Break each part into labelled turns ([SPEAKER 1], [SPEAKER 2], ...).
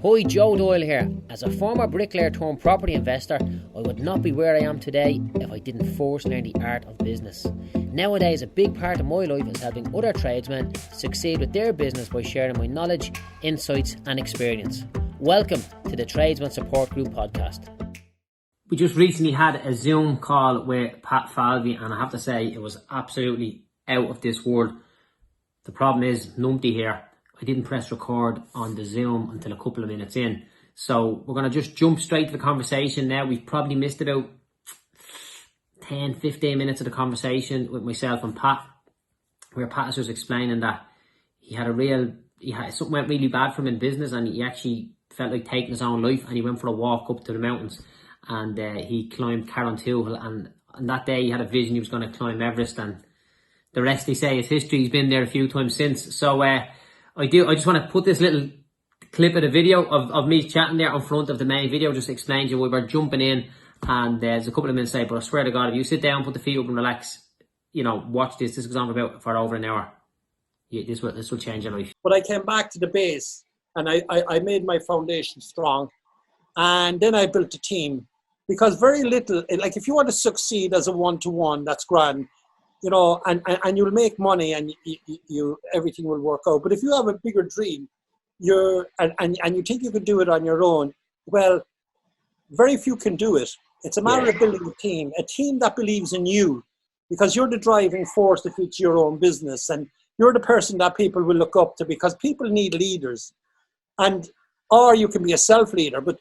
[SPEAKER 1] Hi, Joe Doyle here. As a former bricklayer turned property investor, I would not be where I am today if I didn't first learn the art of business. Nowadays, a big part of my life is helping other tradesmen succeed with their business by sharing my knowledge, insights and experience. Welcome to the Tradesman Support Group podcast. We just recently had a Zoom call with Pat Falvey, and I have to say it was absolutely out of this world. The problem is, numpty here, I didn't press record on the Zoom until a couple of minutes in. So we're going to just jump straight to the conversation now. We've probably missed about 10, 15 minutes of the conversation with myself and Pat, where Pat was explaining that something went really bad for him in business, and he actually felt like taking his own life, and he went for a walk up to the mountains, and he climbed Carrauntoohil, and on that day he had a vision he was going to climb Everest, and the rest, they say, is history. He's been there a few times since. So I just want to put this little clip of the video of me chatting there in front of the main video, just to explain to you. We were jumping in, and there's a couple of minutes late, but I swear to God, if you sit down, put the feet up and relax, watch this. This goes on for over an hour. This will change your life.
[SPEAKER 2] But I came back to the base, and I made my foundation strong, and then I built a team, because very little, like if you want to succeed as a one-to-one, that's grand. And you'll make money, and you everything will work out. But if you have a bigger dream, and you think you could do it on your own, well, very few can do it. It's a matter of building a team that believes in you, because you're the driving force if it's your own business, and you're the person that people will look up to, because people need leaders, or you can be a self-leader. But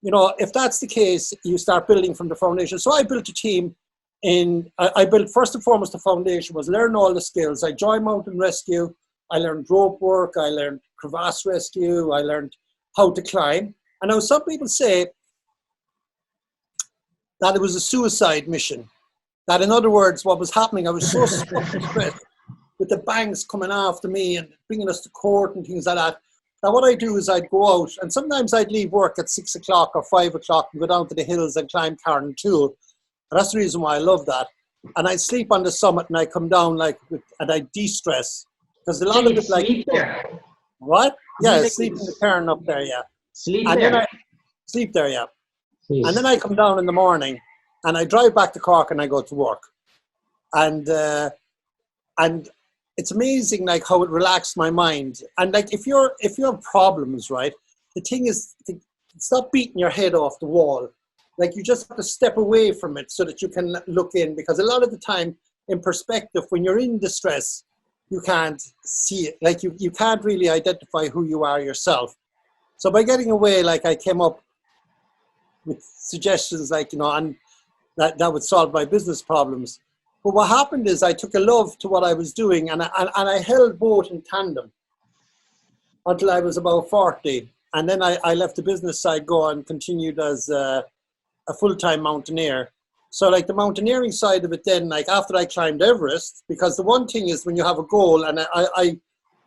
[SPEAKER 2] if that's the case, you start building from the foundation. So I built a team. I built, first and foremost, the foundation was learn all the skills. I joined mountain rescue. I learned rope work. I learned crevasse rescue. I learned how to climb. And now some people say that it was a suicide mission. That, in other words, what was happening, I was so stressed with the banks coming after me and bringing us to court and things like that. Now what I do is I'd go out, and sometimes I'd leave work at 6 o'clock or 5 o'clock and go down to the hills and climb Carrauntoohil. And that's the reason why I love that. And I sleep on the summit, and I come down and I de-stress, because a lot of it, like,
[SPEAKER 1] sleep there.
[SPEAKER 2] What? Yeah, sleep in the cairn up there, yeah.
[SPEAKER 1] Sleep
[SPEAKER 2] there, yeah.
[SPEAKER 1] Jeez.
[SPEAKER 2] And then I come down in the morning, and I drive back to Cork, and I go to work. And it's amazing, like, how it relaxed my mind. And like, if you have problems, right, the thing is to stop beating your head off the wall. Like, you just have to step away from it so that you can look in, because a lot of the time, in perspective, when you're in distress, you can't see it. Like, you can't really identify who you are yourself. So by getting away, like, I came up with suggestions like, and that would solve my business problems. But what happened is I took a love to what I was doing, and I held both in tandem until I was about 40. And then I left the business side, and continued as a full-time mountaineer. So like the mountaineering side of it then, like after I climbed Everest, because the one thing is when you have a goal, and I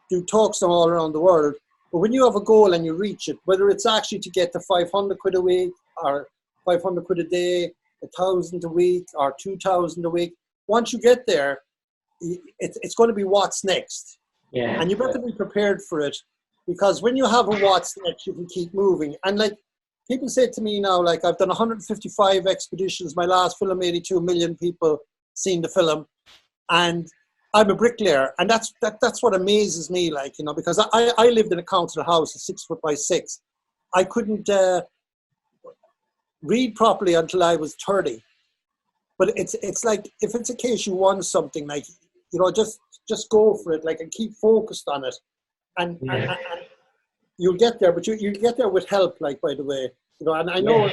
[SPEAKER 2] do talks all around the world, but when you have a goal and you reach it, whether it's actually to get to 500 quid a week or 500 quid a day, 1,000 a week or 2,000 a week, once you get there, it's going to be what's next.
[SPEAKER 1] Yeah.
[SPEAKER 2] And you better be prepared for it, because when you have a what's next, you can keep moving. And like, people say to me now, like, I've done 155 expeditions. My last film, 82 million people seen the film. And I'm a bricklayer. And that's what amazes me, like, because I lived in a council house, a 6 foot by 6. I couldn't read properly until I was 30. But it's like, if it's a case you want something, like, just go for it, like, and keep focused on it. And you'll get there, but you get there with help, like, by the way, and I know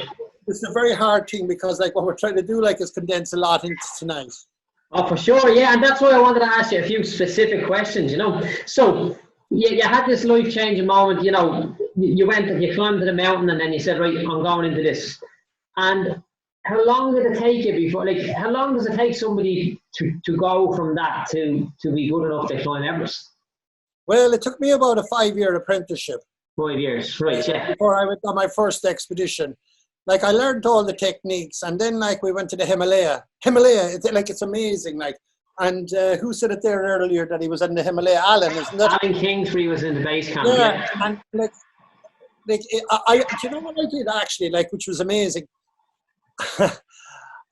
[SPEAKER 2] it's a very hard thing, because like what we're trying to do, like, is condense a lot into tonight.
[SPEAKER 1] Oh, for sure, yeah, and that's why I wanted to ask you a few specific questions, So you had this life-changing moment, you climbed to the mountain, and then you said, right, I'm going into this. And how long did it take you before, like, how long does it take somebody to go from that to be good enough to climb Everest?
[SPEAKER 2] Well, it took me about a 5-year apprenticeship.
[SPEAKER 1] 5 years, right, yeah.
[SPEAKER 2] Before I went on my first expedition. Like, I learned all the techniques, and then, like, we went to the Himalaya, it's amazing, like, and who said it there earlier that he was in the Himalaya? Alan, isn't it?
[SPEAKER 1] Alan Kingsbury was in the base camp.
[SPEAKER 2] Yeah, and like, like, do you know what I did actually, like, which was amazing?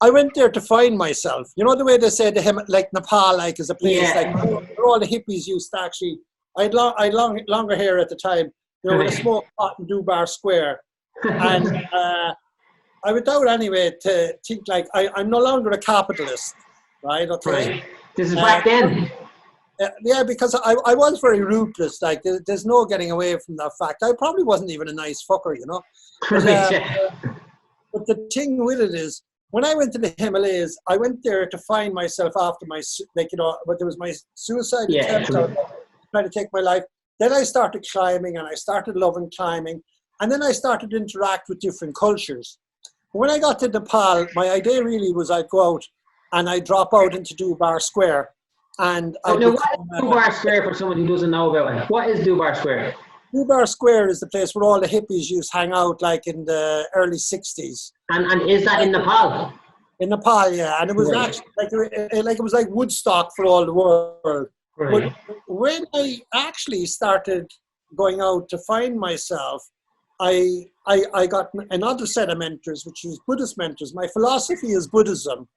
[SPEAKER 2] I went there to find myself. You know the way they say to him, like Nepal, like is a place like where all the hippies used to actually. I had longer hair at the time. You know, with a smoke pot in Dubar Square, and I went out anyway to think like I'm no longer a capitalist, right? Okay.
[SPEAKER 3] Right. This is back then.
[SPEAKER 2] Yeah, because I was very ruthless. Like there's no getting away from that fact. I probably wasn't even a nice fucker, you know. But the thing with it is, when I went to the Himalayas, I went there to find myself after my, like, you know, but there was my suicide attempt, trying to take my life. Then I started climbing, and I started loving climbing, and then I started to interact with different cultures. When I got to Nepal, my idea really was I'd go out and I'd drop out into Dubar Square. And
[SPEAKER 3] what is Dubar Square for someone who doesn't know about it? What is Dubar Square?
[SPEAKER 2] Dubar Square is the place where all the hippies used to hang out, like in the early 60s.
[SPEAKER 3] And is that in Nepal?
[SPEAKER 2] In Nepal, yeah. And it was actually like it was like Woodstock for all the world.
[SPEAKER 3] Right.
[SPEAKER 2] But when I actually started going out to find myself, I got another set of mentors, which is Buddhist mentors. My philosophy is Buddhism.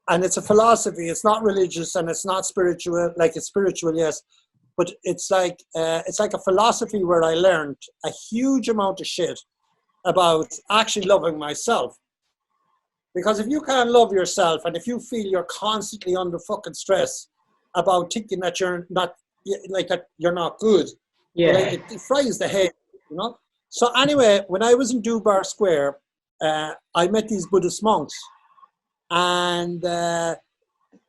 [SPEAKER 2] And it's a philosophy. It's not religious and it's not spiritual. Like it's spiritual, yes. But it's like a philosophy where I learned a huge amount of shit about actually loving myself. Because if you can't love yourself, and if you feel you're constantly under fucking stress about thinking that you're not, like that you're not good, like, it fries the head, you know. So anyway, when I was in Dubar Square, I met these Buddhist monks, and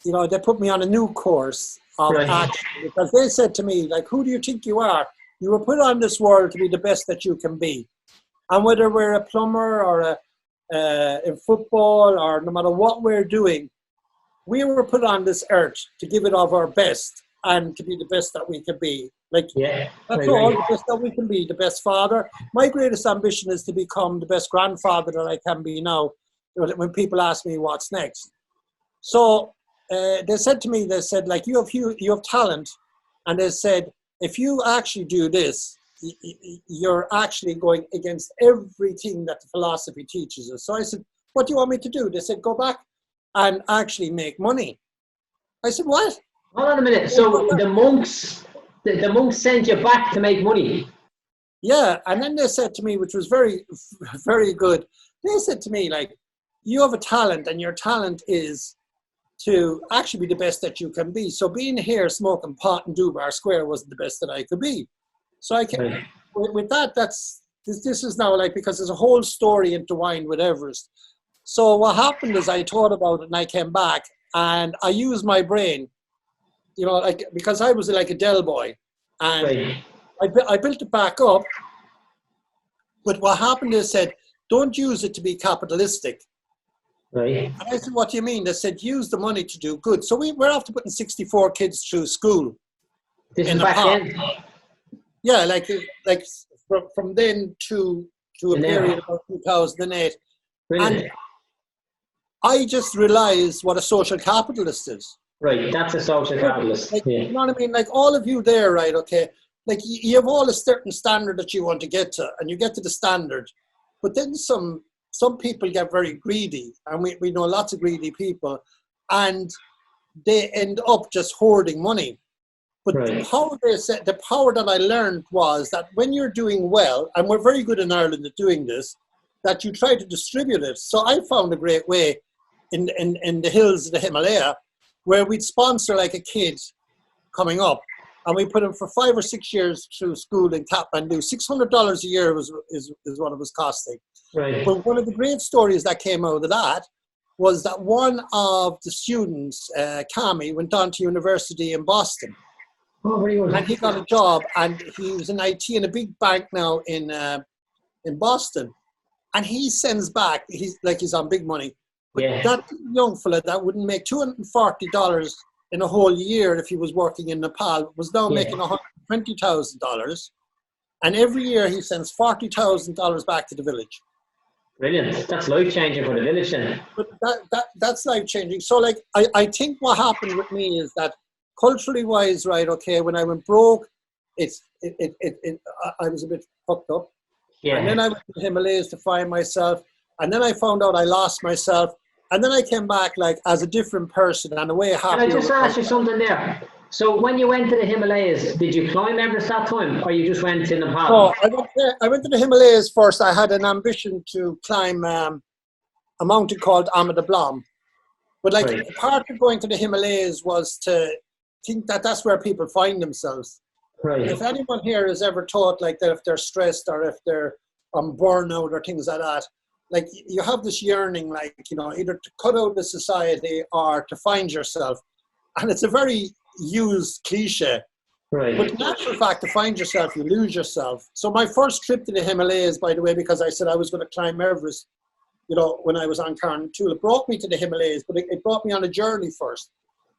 [SPEAKER 2] you know, they put me on a new course of action, because they said to me, like, who do you think you are? You were put on this world to be the best that you can be. And whether we're a plumber or in football, or no matter what we're doing, we were put on this earth to give it of our best and to be the best that we can be. Like, that's all, the best that we can be, the best father. My greatest ambition is to become the best grandfather that I can be now, when people ask me what's next. So they said to me, they said, like, you have talent. And they said, if you actually do this, you're actually going against everything that the philosophy teaches us. So I said, what do you want me to do? They said, go back and actually make money. I said, what?
[SPEAKER 3] Hold on a minute. So the monks sent you back to make money?
[SPEAKER 2] Yeah. And then they said to me, which was very, very good. They said to me, like, you have a talent, and your talent is to actually be the best that you can be. So being here smoking pot in Dubar Square wasn't the best that I could be. So I can, with that, this is now like, because there's a whole story intertwined with Everest. So what happened is I thought about it, and I came back and I used my brain, you know, like, because I was like a Dell boy, and I built it back up. But what happened is, said, don't use it to be capitalistic.
[SPEAKER 3] Right.
[SPEAKER 2] And I said, what do you mean? They said, use the money to do good. So we're after putting 64 kids through school.
[SPEAKER 3] This is back then?
[SPEAKER 2] Yeah, like from then to a period of 2008.
[SPEAKER 3] Brilliant.
[SPEAKER 2] And I just realized what a social capitalist is.
[SPEAKER 3] Right, that's a social capitalist.
[SPEAKER 2] Like, you know what I mean? Like, all of you there, right, okay, like, you have all a certain standard that you want to get to, and you get to the standard. But then some people get very greedy, and we know lots of greedy people, and they end up just hoarding money. But the power that I learned was that when you're doing well, and we're very good in Ireland at doing this, that you try to distribute it. So I found a great way in the hills of the Himalaya, where we'd sponsor like a kid coming up, and we put him for 5 or 6 years through school in Kathmandu. $600 a year is what it was costing.
[SPEAKER 3] Right.
[SPEAKER 2] But one of the great stories that came out of that was that one of the students, Kami, went on to university in Boston.
[SPEAKER 3] Oh, very good.
[SPEAKER 2] And he got a job, and he was in IT in a big bank now in Boston. And he sends back, he's on big money. But that young fella that wouldn't make $240 in a whole year if he was working in Nepal was now making $120,000. And every year he sends $40,000 back to the village.
[SPEAKER 3] Brilliant. That's life-changing for the village then.
[SPEAKER 2] But that's life-changing. So, like, I think what happened with me is that, culturally wise, right, okay, when I went broke, I was a bit fucked up.
[SPEAKER 3] Yeah.
[SPEAKER 2] And then I went to the Himalayas to find myself. And then I found out I lost myself. And then I came back like as a different person and a way happier.
[SPEAKER 3] Can I just ask you something there? So when you went to the Himalayas, did you climb Everest that time, or you just went to Nepal?
[SPEAKER 2] No, I went to the Himalayas first. I had an ambition to climb a mountain called Amada Blam. But like
[SPEAKER 3] Right.
[SPEAKER 2] part of going to the Himalayas was to think that that's where people find themselves.
[SPEAKER 3] Right.
[SPEAKER 2] If anyone here has ever thought like that, if they're stressed or if they're on burnout or things like that, like you have this yearning, like, you know, either to cut out the society or to find yourself. And it's a very used cliche.
[SPEAKER 3] Right.
[SPEAKER 2] But in actual fact, to find yourself, you lose yourself. So my first trip to the Himalayas, by the way, because I said I was going to climb Everest, you know, when I was on Carntool, it brought me to the Himalayas, but it brought me on a journey first.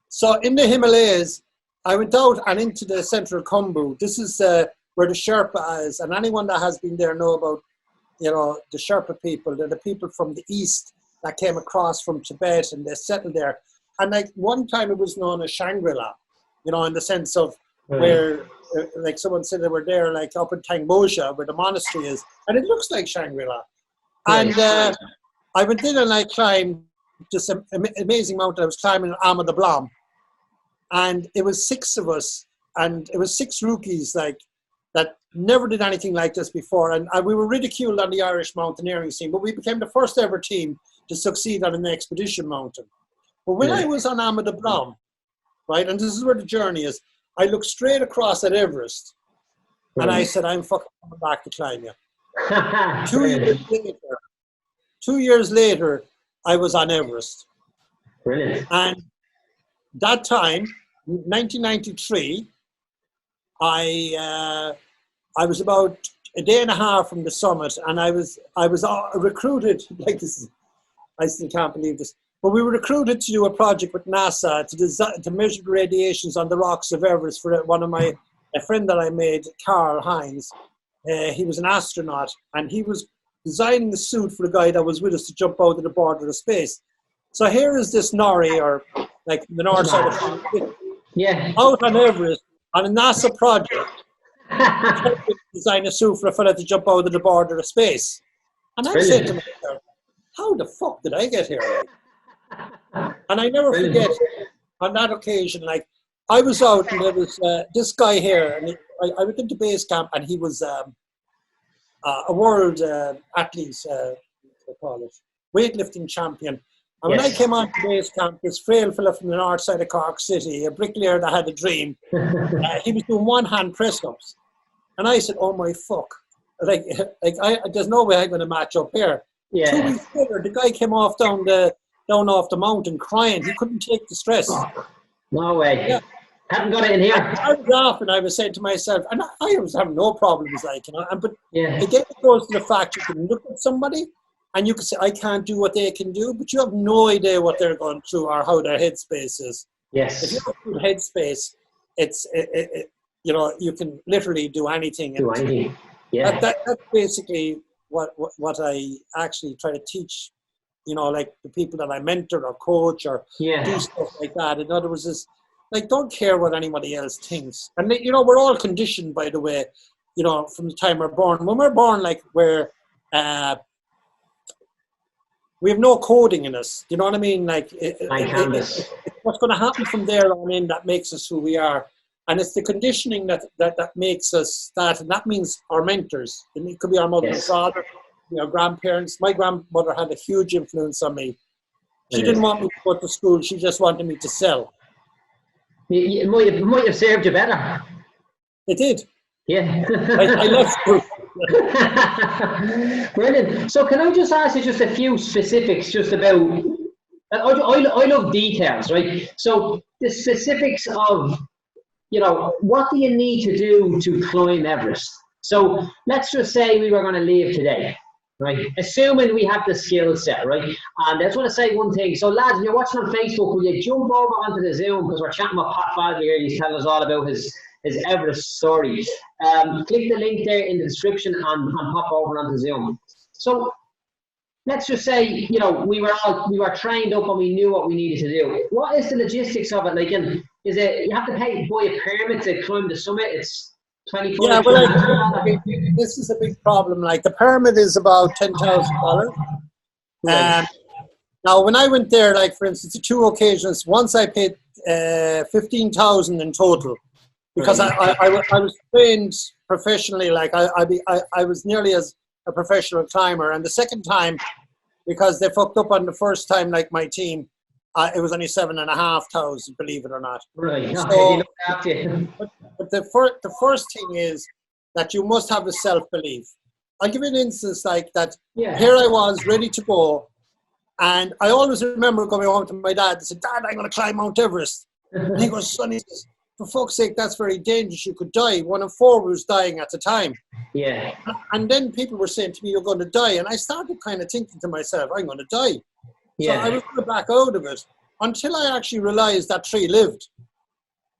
[SPEAKER 2] So in the Himalayas, I went out and into the central Khumbu. This is where the Sherpa is, and anyone that has been there know about, you know, the Sherpa people. They're the people from the east that came across from Tibet and they settled there. And like one time it was known as Shangri-La, you know, in the sense of where, like someone said they were there, like up in Tangmosha, where the monastery is, and it looks like Shangri-La. And I went in and I climbed this amazing mountain. I was climbing Amada Blam. And it was 6 of us, and it was 6 rookies like that never did anything like this before. And we were ridiculed on the Irish mountaineering scene, but we became the first ever team to succeed on an expedition mountain. But when I was on Amada Blam, right, and this is where the journey is, I looked straight across at Everest, and I said, I'm fucking coming back to climb you. 2 years later, I was on Everest.
[SPEAKER 3] Brilliant.
[SPEAKER 2] And that time, 1993, I was about a day and a half from the summit, and I was recruited. Like this, I still can't believe this. But we were recruited to do a project with NASA to measure the radiations on the rocks of Everest for a friend that I made, Carl Hines. He was an astronaut, and he was designing the suit for the guy that was with us to jump out of the border of space. So here is this Norrie, or like the north side of France, out on Everest on a NASA project, to design a suit for a fella to jump out of the border of space. And I said to myself, how the fuck did I get here? And I never forget, on that occasion, like, I was out and there was this guy here, and I went into base camp, and he was a world athlete, they call it, weightlifting champion. And when I came on to base camp, this frail fella from the north side of Cork City, a bricklayer that had a dream, he was doing one-hand press-ups. And I said, oh my fuck. There's no way I'm going to match up here. 2 weeks later, the guy came off down off the mountain crying. He couldn't take the stress.
[SPEAKER 3] No way. Yeah. Haven't got it in here.
[SPEAKER 2] I was off, and I was saying to myself, and I was having no problems, like, you know. But again, it goes to the fact you can look at somebody and you can say, I can't do what they can do, but you have no idea what they're going through or how their headspace is.
[SPEAKER 3] Yes.
[SPEAKER 2] If you have a good headspace, you know, you can literally do anything.
[SPEAKER 3] Do anything. Yeah.
[SPEAKER 2] That's basically what I actually try to teach, you know, like the people that I mentor or coach or do stuff like that. In other words, is like, don't care what anybody else thinks. And, you know, we're all conditioned, by the way, you know, from the time we're born. When we're born, like, we have no coding in us. You know what I mean? Like, it's what's going to happen from there on in that makes us who we are. And it's the conditioning that makes us that. And that means our mentors. It could be our mother and father, you know, grandparents. My grandmother had a huge influence on me. She didn't want me to go to school. She just wanted me to sell.
[SPEAKER 3] It might have served you better.
[SPEAKER 2] It did.
[SPEAKER 3] Yeah.
[SPEAKER 2] I left school.
[SPEAKER 3] Brilliant. So can I just ask you just a few specifics just about, I love details, right? So the specifics of, you know, what do you need to do to climb Everest? So let's just say we were going to leave today, right? Assuming we have the skill set, right? And I just want to say one thing. So lads, if you're watching on Facebook, will you jump over onto the Zoom, because we're chatting with Pat Falvey here. He's telling us all about his Everest story. Click the link there in the description and pop over onto Zoom. So let's just say, you know, we were trained up and we knew what we needed to do. What is the logistics of it? Like, is it you have to buy a permit to climb the summit? It's 24
[SPEAKER 2] Yeah,
[SPEAKER 3] to
[SPEAKER 2] well,
[SPEAKER 3] 20.
[SPEAKER 2] this is a big problem. Like the permit is about $10,000.
[SPEAKER 3] Right.
[SPEAKER 2] Now, when I went there, like for instance, the two occasions, once I paid 15,000 in total because
[SPEAKER 3] Right.
[SPEAKER 2] I was trained professionally. Like I was nearly as a professional climber, and the second time because they fucked up on the first time, like my team, it was only 7,500, believe it or not.
[SPEAKER 3] Right. Okay. They
[SPEAKER 2] So,
[SPEAKER 3] look after you.
[SPEAKER 2] but the first thing is that you must have the self belief. I'll give you an instance like that.
[SPEAKER 3] Yeah.
[SPEAKER 2] Here I was ready to go, and I always remember coming home to my dad and said, "Dad, I'm going to climb Mount Everest." And he goes, "Son," he says, "for fuck's sake, that's very dangerous. You could die." One of four was dying at the time.
[SPEAKER 3] Yeah.
[SPEAKER 2] And then people were saying to me, "You're going to die." And I started kind of thinking to myself, "I'm going to die." So
[SPEAKER 3] Yeah.
[SPEAKER 2] I was going to back out of it until I actually realized that tree lived.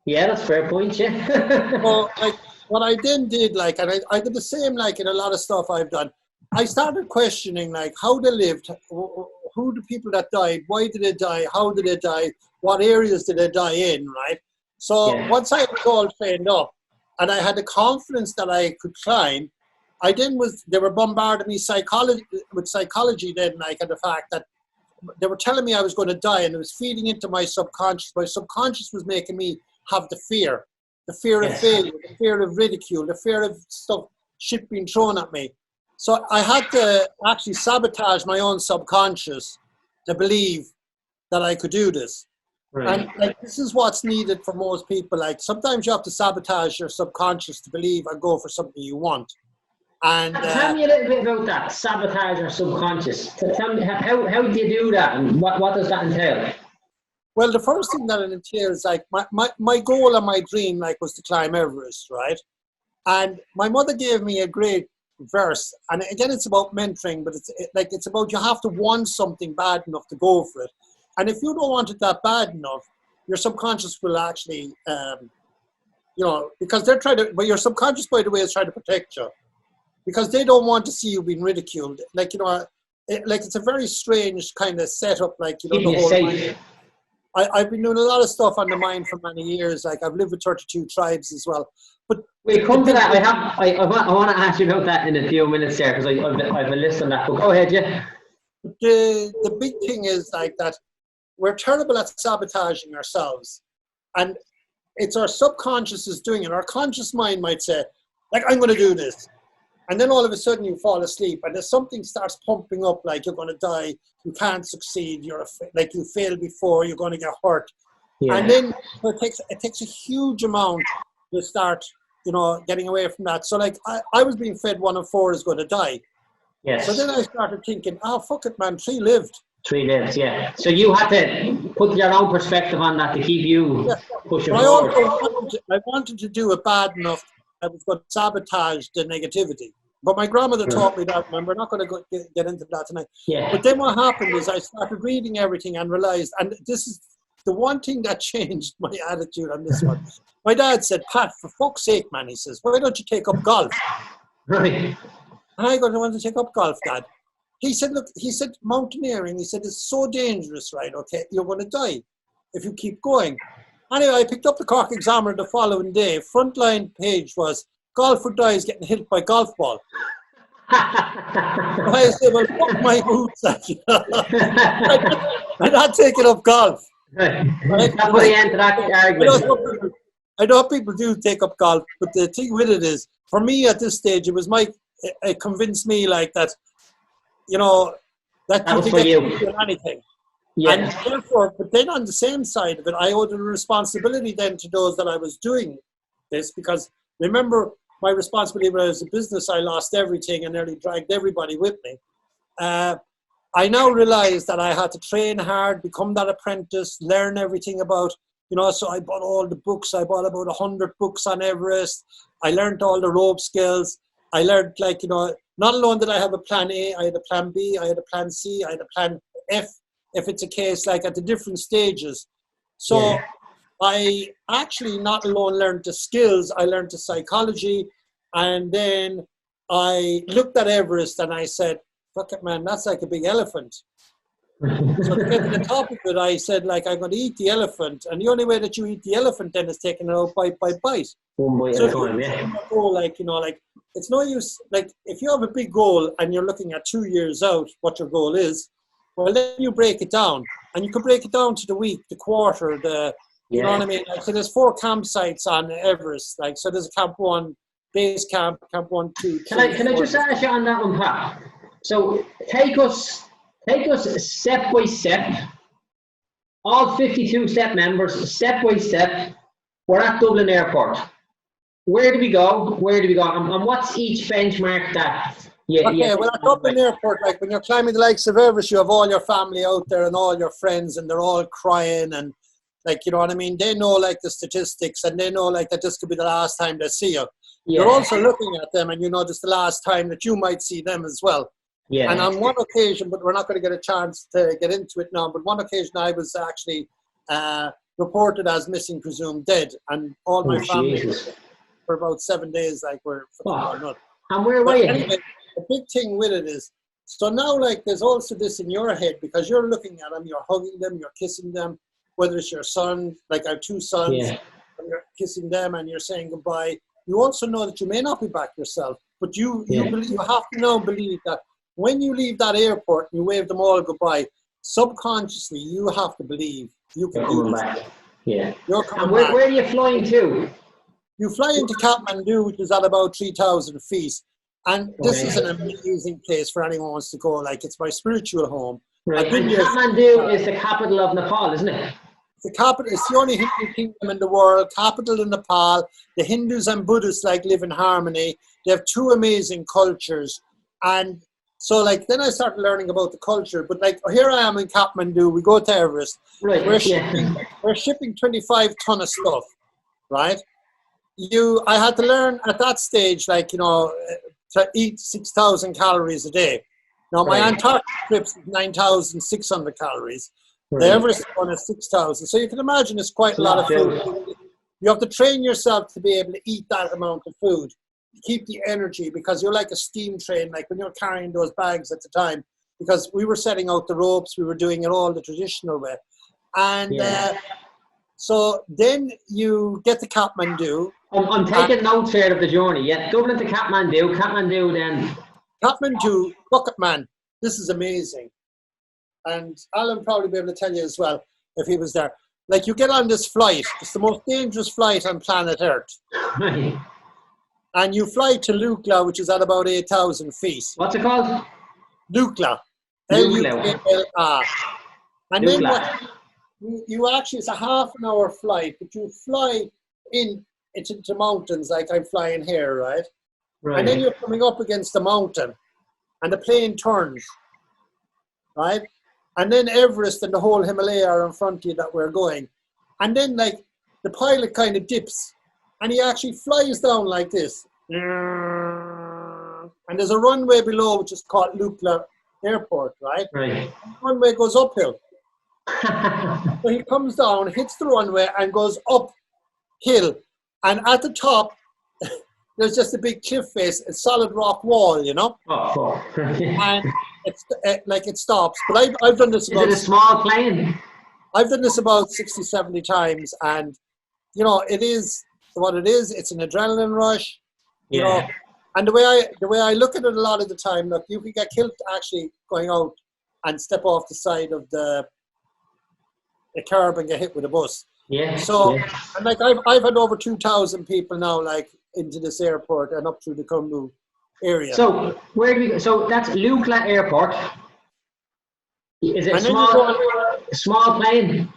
[SPEAKER 3] Yeah, that's a fair point, yeah.
[SPEAKER 2] So, like, what I then did, like, and I did the same, like, in a lot of stuff I've done. I started questioning, like, how they lived, who the people that died, why did they die, how did they die, what areas did they die in, right? So
[SPEAKER 3] Yeah.
[SPEAKER 2] once I was all trained up and I had the confidence that I could climb, they were bombarding me with psychology then, like, and the fact that they were telling me I was going to die, and it was feeding into my subconscious. My subconscious was making me have the fear of failure, the fear of ridicule, the fear of shit being thrown at me. So I had to actually sabotage my own subconscious to believe that I could do this.
[SPEAKER 3] Right.
[SPEAKER 2] And like, this is what's needed for most people. Like, sometimes you have to sabotage your subconscious to believe and go for something you want. And
[SPEAKER 3] tell me a little bit about that, sabotage or subconscious. Tell me, how do you do that, and what does that entail?
[SPEAKER 2] well, the first thing that it entails, like, my goal and my dream, like, was to climb Everest, right? And my mother gave me a great verse, and again, it's about mentoring, but it's about, you have to want something bad enough to go for it. And if you don't want it that bad enough, your subconscious will actually, because they're trying to, but your subconscious, by the way, is trying to protect you, because they don't want to see you being ridiculed. Like, it's a very strange kind of setup, like,
[SPEAKER 3] Keep
[SPEAKER 2] the
[SPEAKER 3] you
[SPEAKER 2] whole
[SPEAKER 3] safe.
[SPEAKER 2] I've been doing a lot of stuff on the mind for many years. Like, I've lived with 32 tribes as well. But
[SPEAKER 3] We'll come to that. I want to ask you about that in a few minutes there, because I've a list on that book. Go ahead, yeah.
[SPEAKER 2] The big thing is, like, that we're terrible at sabotaging ourselves. And it's our subconscious is doing it. Our conscious mind might say, like, I'm going to do this. And then all of a sudden you fall asleep, and there's something starts pumping up, like, you're going to die, you can't succeed, like, you failed before, you're going to get hurt.
[SPEAKER 3] Yeah.
[SPEAKER 2] And then it takes a huge amount to start, getting away from that. So, like, I was being fed one of four is going to die.
[SPEAKER 3] Yes.
[SPEAKER 2] So then I started thinking, fuck it, man, three lived.
[SPEAKER 3] 3 lives, yeah. So you had to put your own perspective on that to keep you pushing
[SPEAKER 2] But
[SPEAKER 3] forward.
[SPEAKER 2] I wanted to do it bad enough. I was going to sabotage the negativity. But my grandmother taught me that, and we're not going to get into that tonight.
[SPEAKER 3] Yeah.
[SPEAKER 2] But then what happened is I started reading everything and realized, and this is the one thing that changed my attitude on this one. My dad said, "Pat, for fuck's sake, man," he says, "why don't you take up golf?"
[SPEAKER 3] Right.
[SPEAKER 2] And I go, "I want to take up golf, Dad." He said, "Look," he said, "mountaineering," he said, "it's so dangerous, right? Okay, you're going to die if you keep going." Anyway, I picked up the Cork Examiner the following day. Frontline page was, "Golfer dies getting hit by golf ball." I said, "Well, fuck my boots." I'm not taking up golf.
[SPEAKER 3] Right. That put an end to that argument.
[SPEAKER 2] I know people do take up golf, but the thing with it is, for me at this stage, it convinced me, like, that, that
[SPEAKER 3] was
[SPEAKER 2] you
[SPEAKER 3] for
[SPEAKER 2] can
[SPEAKER 3] you.
[SPEAKER 2] do anything.
[SPEAKER 3] Yeah.
[SPEAKER 2] And therefore, but then on the same side of it, I owed a responsibility then to those that I was doing this, because remember, my responsibility when I was a business, I lost everything and nearly dragged everybody with me. I now realize that I had to train hard, become that apprentice, learn everything about, so I bought all the books. I bought about 100 books on Everest. I learned all the rope skills. I learned, like, not alone did I have a plan A, I had a plan B, I had a plan C, I had a plan F, if it's a case, like, at the different stages. So I actually not alone learned the skills, I learned the psychology, and then I looked at Everest and I said, "Fuck it, man, that's like a big elephant." So to get to the top of it, I said, like, I'm going to eat the elephant. And the only way that you eat the elephant then is taking it out bite by bite.
[SPEAKER 3] One bite
[SPEAKER 2] So
[SPEAKER 3] at a time, yeah.
[SPEAKER 2] goal, like, you know, like, it's no use, like, if you have a big goal and you're looking at 2 years out what your goal is, well, then you break it down. And you can break it down to the week, the quarter, you know what I mean? Like, so there's 4 campsites on Everest. Like, so there's a camp 1, base camp, camp 1, 2, 3,
[SPEAKER 3] Can I just ask you on that one, Pat? So take us step by step, all 52 step members, step by step. We're at Dublin Airport. Where do we go? And what's each benchmark that?
[SPEAKER 2] Well, at Dublin Airport, like, when you're climbing the likes of Everest, you have all your family out there and all your friends, and they're all crying, and, like, you know what I mean? They know, like, the statistics, and they know, like, that this could be the last time they see you. Yeah. You're also looking at them, and you know this the last time that you might see them as well. Yeah. And on one occasion, but we're not going to get a chance to get into it now, but one occasion I was actually reported as missing, presumed dead, and all my family for about 7 days, like, were not.
[SPEAKER 3] And where were you?
[SPEAKER 2] Anyway, the big thing with it is, so now, like, there's also this in your head, because you're looking at them, you're hugging them, you're kissing them, whether it's your son, like I have 2 sons, and you're kissing them and you're saying goodbye. You also know that you may not be back yourself, but you have to now believe that when you leave that airport and you wave them all goodbye, subconsciously you have to believe you can do this.
[SPEAKER 3] Back. Yeah.
[SPEAKER 2] You're coming
[SPEAKER 3] and where
[SPEAKER 2] back.
[SPEAKER 3] Where are you flying to?
[SPEAKER 2] You fly into Kathmandu, which is at about 3,000 feet. And this is an amazing place for anyone who wants to go. Like, it's my spiritual home.
[SPEAKER 3] Right. And Kathmandu is the capital of Nepal, isn't it?
[SPEAKER 2] The capital, it's the only Hindu kingdom in the world, capital in Nepal. The Hindus and Buddhists, like, live in harmony. They have 2 amazing cultures. And so, like, then I started learning about the culture. But, like, here I am in Kathmandu. We go to Everest.
[SPEAKER 3] Right.
[SPEAKER 2] We're shipping 25 ton of stuff, right? I had to learn at that stage, like, you know, to eat 6,000 calories a day. Now, my Antarctic trip is 9,600 calories. The Everest one is 6,000. So you can imagine it's quite a lot of food. You have to train yourself to be able to eat that amount of food, to keep the energy, because you're like a steam train, like when you're carrying those bags at the time, because we were setting out the ropes, we were doing it all the traditional way. And so then you get to Kathmandu.
[SPEAKER 3] I'm taking notes here of the journey. Yeah, Dublin to Kathmandu then.
[SPEAKER 2] Kathmandu, Bucket Man. This is amazing. And Alan probably be able to tell you as well if he was there. Like, you get on this flight. It's the most dangerous flight on planet Earth.
[SPEAKER 3] Right.
[SPEAKER 2] And you fly to Lukla, which is at about 8,000 feet.
[SPEAKER 3] What's it called?
[SPEAKER 2] Lukla. Lukla. And then you actually, it's a half an hour flight, but you fly into mountains like I'm flying here, right? And then you're coming up against the mountain and the plane turns, right? And then Everest and the whole Himalaya are in front of you that we're going. And then, like, the pilot kind of dips and he actually flies down like this. And there's a runway below, which is called Lukla Airport, right? And the runway goes uphill. So he comes down, hits the runway and goes uphill. And at the top, there's just a big cliff face, a solid rock wall, you know? And it's like it stops. But I've done this about...
[SPEAKER 3] Is it a small plane?
[SPEAKER 2] I've done this about 60, 70 times. And, you know, it is what it is. It's an adrenaline rush, you know. And the way I look at it a lot of the time, look, you can get killed actually going out and step off the side of the curb and get hit with a bus. So, and like I've had over 2,000 people now, like, into this airport and up through the Khumbu area.
[SPEAKER 3] So where do we go? So that's Lukla Airport. Is it small plane?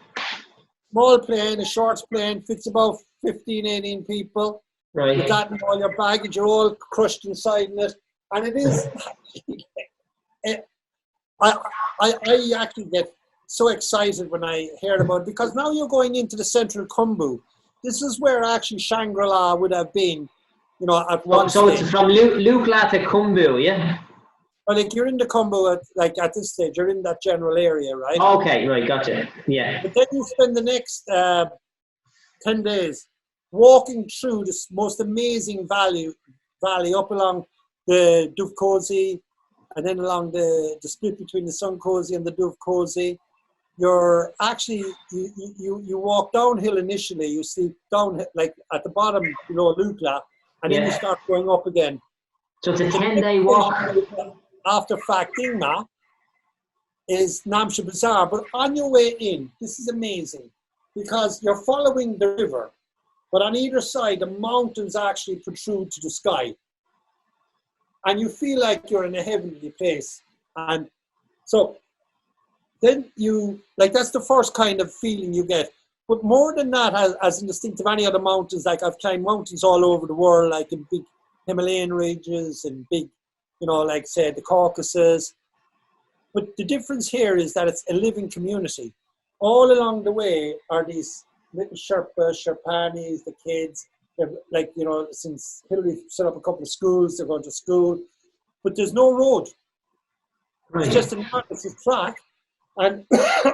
[SPEAKER 2] Small plane, a short plane, fits about 15, 18 people. Right. With that and all your baggage, you're all crushed inside in it. And it is, I actually get so excited when I hear about it, because now you're going into the central Khumbu. This is where actually Shangri-La would have been, you know, at one
[SPEAKER 3] So
[SPEAKER 2] stage.
[SPEAKER 3] it's from Lukla to Khumbu, yeah?
[SPEAKER 2] Well, like, you're in the Khumbu at this stage, you're in that general area, right?
[SPEAKER 3] Okay, right, gotcha, yeah.
[SPEAKER 2] But then you spend the next 10 days walking through this most amazing valley up along the Duvkosi, and then along the split between the Sun Cozy and the Dove Cozy, you're actually, you walk downhill initially, you sleep down like at the bottom below Lukla, and then you start going up again.
[SPEAKER 3] So it's a 10-day walk.
[SPEAKER 2] After Factingma is Namche Bazaar, but on your way in, this is amazing, because you're following the river, but on either side, the mountains actually protrude to the sky. And you feel like you're in a heavenly place. And so then that's the first kind of feeling you get. But more than that, as indistinct of any other mountains, like I've climbed mountains all over the world, like in big Himalayan ridges and big, like say the Caucasus. But the difference here is that it's a living community. All along the way are these little Sherpanis, the kids. They're like, since Hillary set up a couple of schools, they're going to school. But there's no road. It's just an emergency track. And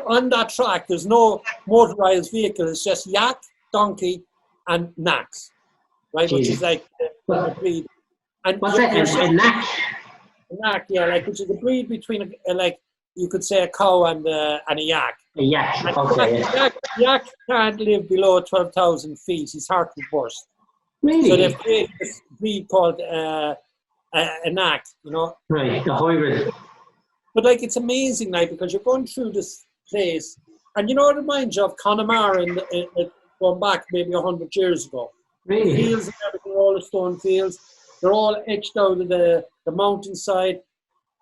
[SPEAKER 2] on that track, there's no motorized vehicle. It's just yak, donkey, and naks, right?
[SPEAKER 3] Jeez.
[SPEAKER 2] Which is like a breed. And
[SPEAKER 3] what's that? A nak?
[SPEAKER 2] A nak, yeah, like which is a breed between, like you could say, a cow and a yak.
[SPEAKER 3] A yak. Okay.
[SPEAKER 2] Yak can't live below 12,000 feet. His heart will burst.
[SPEAKER 3] Really?
[SPEAKER 2] So they've created this breed called a nak,
[SPEAKER 3] Right, the hybrid.
[SPEAKER 2] But like it's amazing, like because you're going through this place, and it reminds you of Connemara going back maybe 100 years ago.
[SPEAKER 3] Really?
[SPEAKER 2] The fields and everything, all the stone fields, they're all etched out of the mountainside.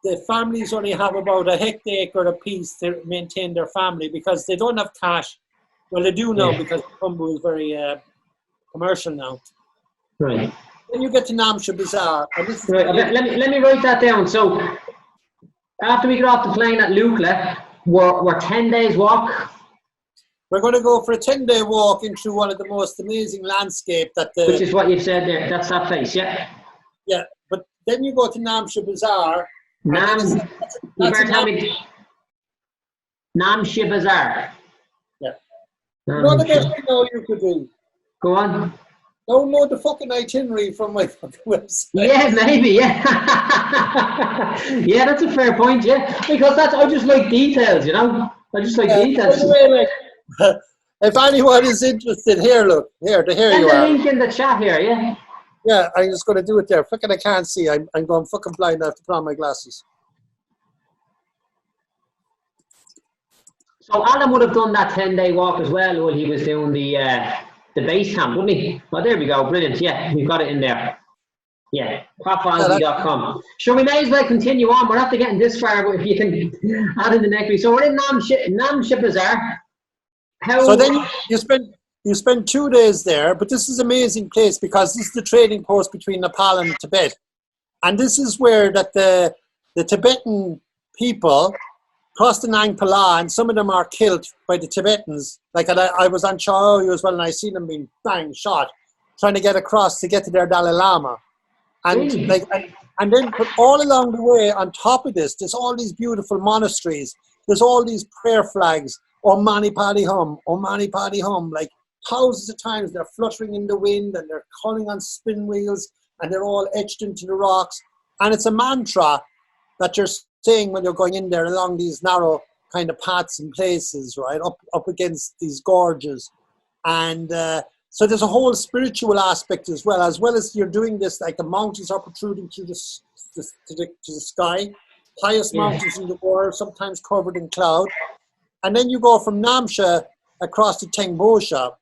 [SPEAKER 2] The families only have about a hectare a piece to maintain their family because they don't have cash. Well, they do now because Kumbu is very commercial now.
[SPEAKER 3] Right.
[SPEAKER 2] Then you get to Namche Bazaar. And this is
[SPEAKER 3] right. Let me write that down. So after we get off the plane at Lukla, we're 10 days walk.
[SPEAKER 2] We're going to go for a 10-day walk into one of the most amazing landscape
[SPEAKER 3] which is what you've said there. That's that place, yeah.
[SPEAKER 2] Yeah, but then you go to Namche Bazaar.
[SPEAKER 3] Namche Bazaar.
[SPEAKER 2] Yeah. The best thing you could do?
[SPEAKER 3] Go on.
[SPEAKER 2] Download the fucking itinerary from my fucking website.
[SPEAKER 3] Yeah, maybe, yeah. Yeah, that's a fair point, yeah. Because I just like details, I just like details.
[SPEAKER 2] By the way, if anyone is interested, here you are.
[SPEAKER 3] Send the link in the chat here, yeah?
[SPEAKER 2] Yeah, I'm just going to do it there. Fucking I can't see. I'm going fucking blind. I have to put on my glasses.
[SPEAKER 3] So Alan would have done that 10-day walk as well while he was doing the base camp, wouldn't he? Well, there we go. Brilliant. Yeah, we've got it in there. Yeah, patfalvey.com. Sure, we may as well continue on. We're not getting this far, but if you can add in the next week. So we're in Namche Bazaar.
[SPEAKER 2] So then you spend 2 days there, but this is an amazing place because this is the trading post between Nepal and Tibet. And this is where that the Tibetan people cross the Nang Pala, and some of them are killed by the Tibetans. Like I was on Chaoyu as well, and I seen them being bang shot, trying to get across to get to their Dalai Lama. And
[SPEAKER 3] really?
[SPEAKER 2] and then but all along the way, on top of this, there's all these beautiful monasteries. There's all these prayer flags. Om Mani Padme Hum, like thousands of times they're fluttering in the wind and they're calling on spin wheels and they're all etched into the rocks. And it's a mantra that you're saying when you're going in there along these narrow kind of paths and places, right, up against these gorges. And so there's a whole spiritual aspect as well as you're doing this, like the mountains are protruding to the sky, highest mountains in the world, sometimes covered in cloud. And then you go from Namche across to Tengbosha,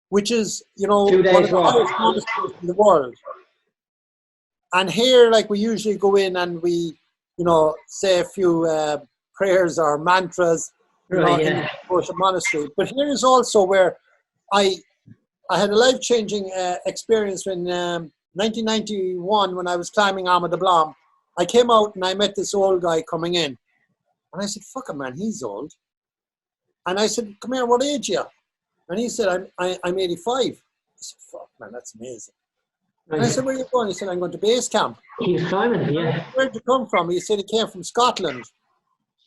[SPEAKER 2] which is,
[SPEAKER 3] 2
[SPEAKER 2] one
[SPEAKER 3] days
[SPEAKER 2] of the
[SPEAKER 3] walk.
[SPEAKER 2] highest mountains in the world. And here, like, we usually go in and we, say a few prayers or mantras in the Tengbosha monastery. But here is also where I had a life-changing experience in 1991 when I was climbing Ahmad Ablam. I came out and I met this old guy coming in. And I said, fuck him, man, he's old. And I said, come here, what age are you? And he said, I'm 85. I said, fuck, man, that's amazing. And I said, where are you going? He said, I'm going to base camp.
[SPEAKER 3] He's climbing, yeah.
[SPEAKER 2] Where'd you come from? He said, he came from Scotland.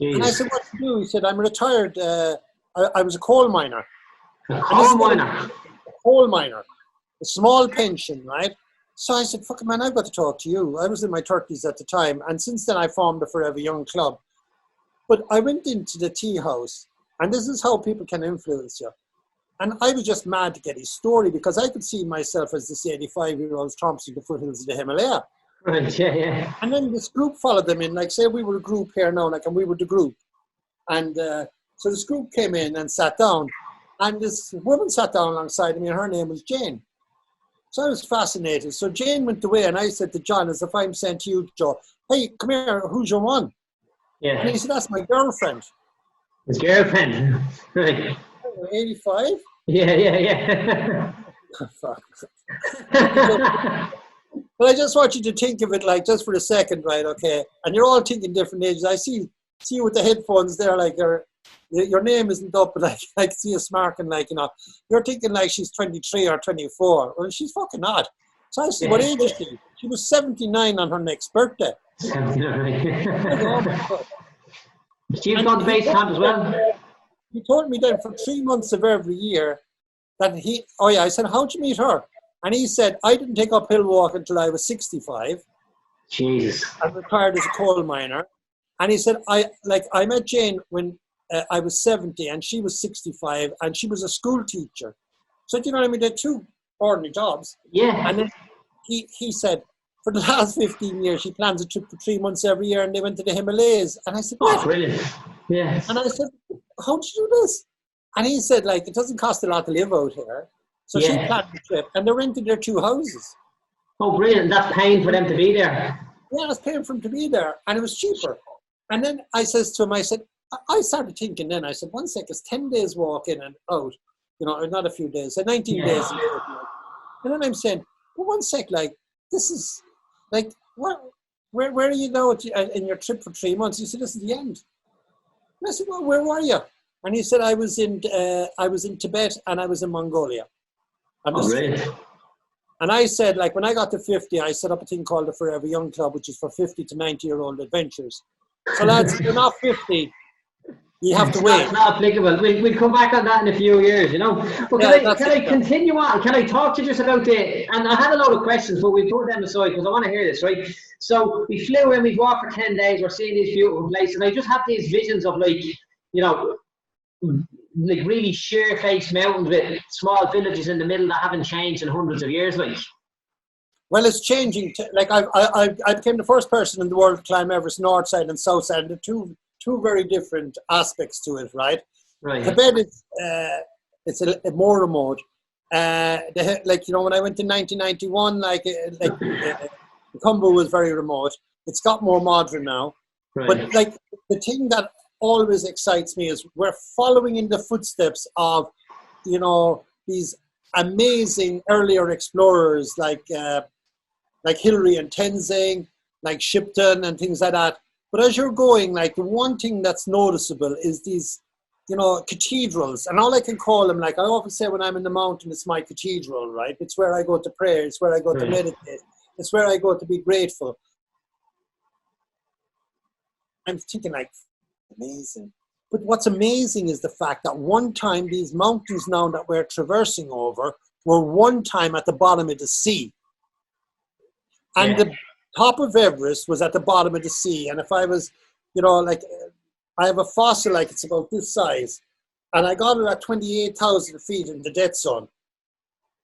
[SPEAKER 3] Jeez.
[SPEAKER 2] And I said, what do you do? He said, I'm retired. I was a coal miner.
[SPEAKER 3] A coal miner?
[SPEAKER 2] A coal miner. A small pension, right? So I said, fucking man, I've got to talk to you. I was in my 30s at the time. And since then I formed the Forever Young Club. But I went into the tea house, and this is how people can influence you. And I was just mad to get his story, because I could see myself as this 85-year-old tromping the foothills of the Himalaya.
[SPEAKER 3] Right, yeah.
[SPEAKER 2] And then this group followed them in, like say we were a group here now, like, and we were the group. And so this group came in and sat down, and this woman sat down alongside me, and her name was Jane. So I was fascinated. So Jane went away, and I said to John, as if I'm saying to you, Joe, hey, come here, who's your one?
[SPEAKER 3] Yeah.
[SPEAKER 2] And he said, that's my girlfriend.
[SPEAKER 3] His girlfriend. Right.
[SPEAKER 2] 85?
[SPEAKER 3] Yeah.
[SPEAKER 2] Fuck. But I just want you to think of it like just for a second, right? Okay. And you're all thinking different ages. I see you with the headphones there, like your name isn't up, but I can see you smirking, like, you know, you're thinking like she's 23 or 24. Well, she's fucking not. So I said, what age is she? She was 79 on her next birthday.
[SPEAKER 3] 79. She's gone to base camp as well.
[SPEAKER 2] He told me then for 3 months of every year that I said, how'd you meet her? And he said, I didn't take up hill walk until I was 65.
[SPEAKER 3] Jesus.
[SPEAKER 2] I retired as a coal miner. And he said, I met Jane when I was 70 and she was 65 and she was a school teacher. So, you know what I mean? They're two ordinary jobs.
[SPEAKER 3] Yeah.
[SPEAKER 2] And then he said, for the last 15 years, she plans a trip for 3 months every year, and they went to the Himalayas. And I said, what?
[SPEAKER 3] Oh, brilliant. Yeah.
[SPEAKER 2] And I said, how'd you do this? And he said, like, it doesn't cost a lot to live out here. So she planned the trip, and they rented their 2 houses.
[SPEAKER 3] Oh, brilliant. That's paying for them to be there.
[SPEAKER 2] Yeah, I was paying for them to be there, and it was cheaper. And then I says to him, I started thinking then, I said, one sec, it's 10 days walk in and out, you know, not a few days, 19 days. And then I'm saying, well, one sec, like, this is, like, what, where are you now in your trip for 3 months? He said, this is the end. And I said, well, where were you? And he said, I was in Tibet and I was in Mongolia. And I said, like, when I got to 50, I set up a thing called the Forever Young Club, which is for 50 to 90-year-old adventures. So, lads, if you're not 50, you have to wait.
[SPEAKER 3] It's not applicable. We'll come back on that in a few years, you know. But can I continue on? Can I talk to you just about and I had a lot of questions, but we'll put them aside because I want to hear this, right? So we flew in, we walked for 10 days, we're seeing these beautiful places, and I just have these visions of, like, you know, like really sheer-faced mountains with small villages in the middle that haven't changed in hundreds of years, like.
[SPEAKER 2] Well, it's changing. Like, I became the first person in the world to climb Everest north side and south side, and the two very different aspects to it, right?
[SPEAKER 3] Right.
[SPEAKER 2] Tibet is it's a more remote. Like, you know, when I went in 1991, the Kumbu was very remote. It's got more modern now. Right. But like the thing that always excites me is we're following in the footsteps of, you know, these amazing earlier explorers like Hillary and Tenzing, like Shipton and things like that. But as you're going, like, the one thing that's noticeable is these, you know, cathedrals. And all I can call them, like I often say when I'm in the mountain, it's my cathedral, right? It's where I go to pray. It's where I go to meditate. It's where I go to be grateful. I'm thinking, like, amazing. But what's amazing is the fact that one time these mountains now that we're traversing over were one time at the bottom of the sea. And the top of Everest was at the bottom of the sea. And if I was, you know, like, I have a fossil, like, it's about this size. And I got it at 28,000 feet in the dead zone.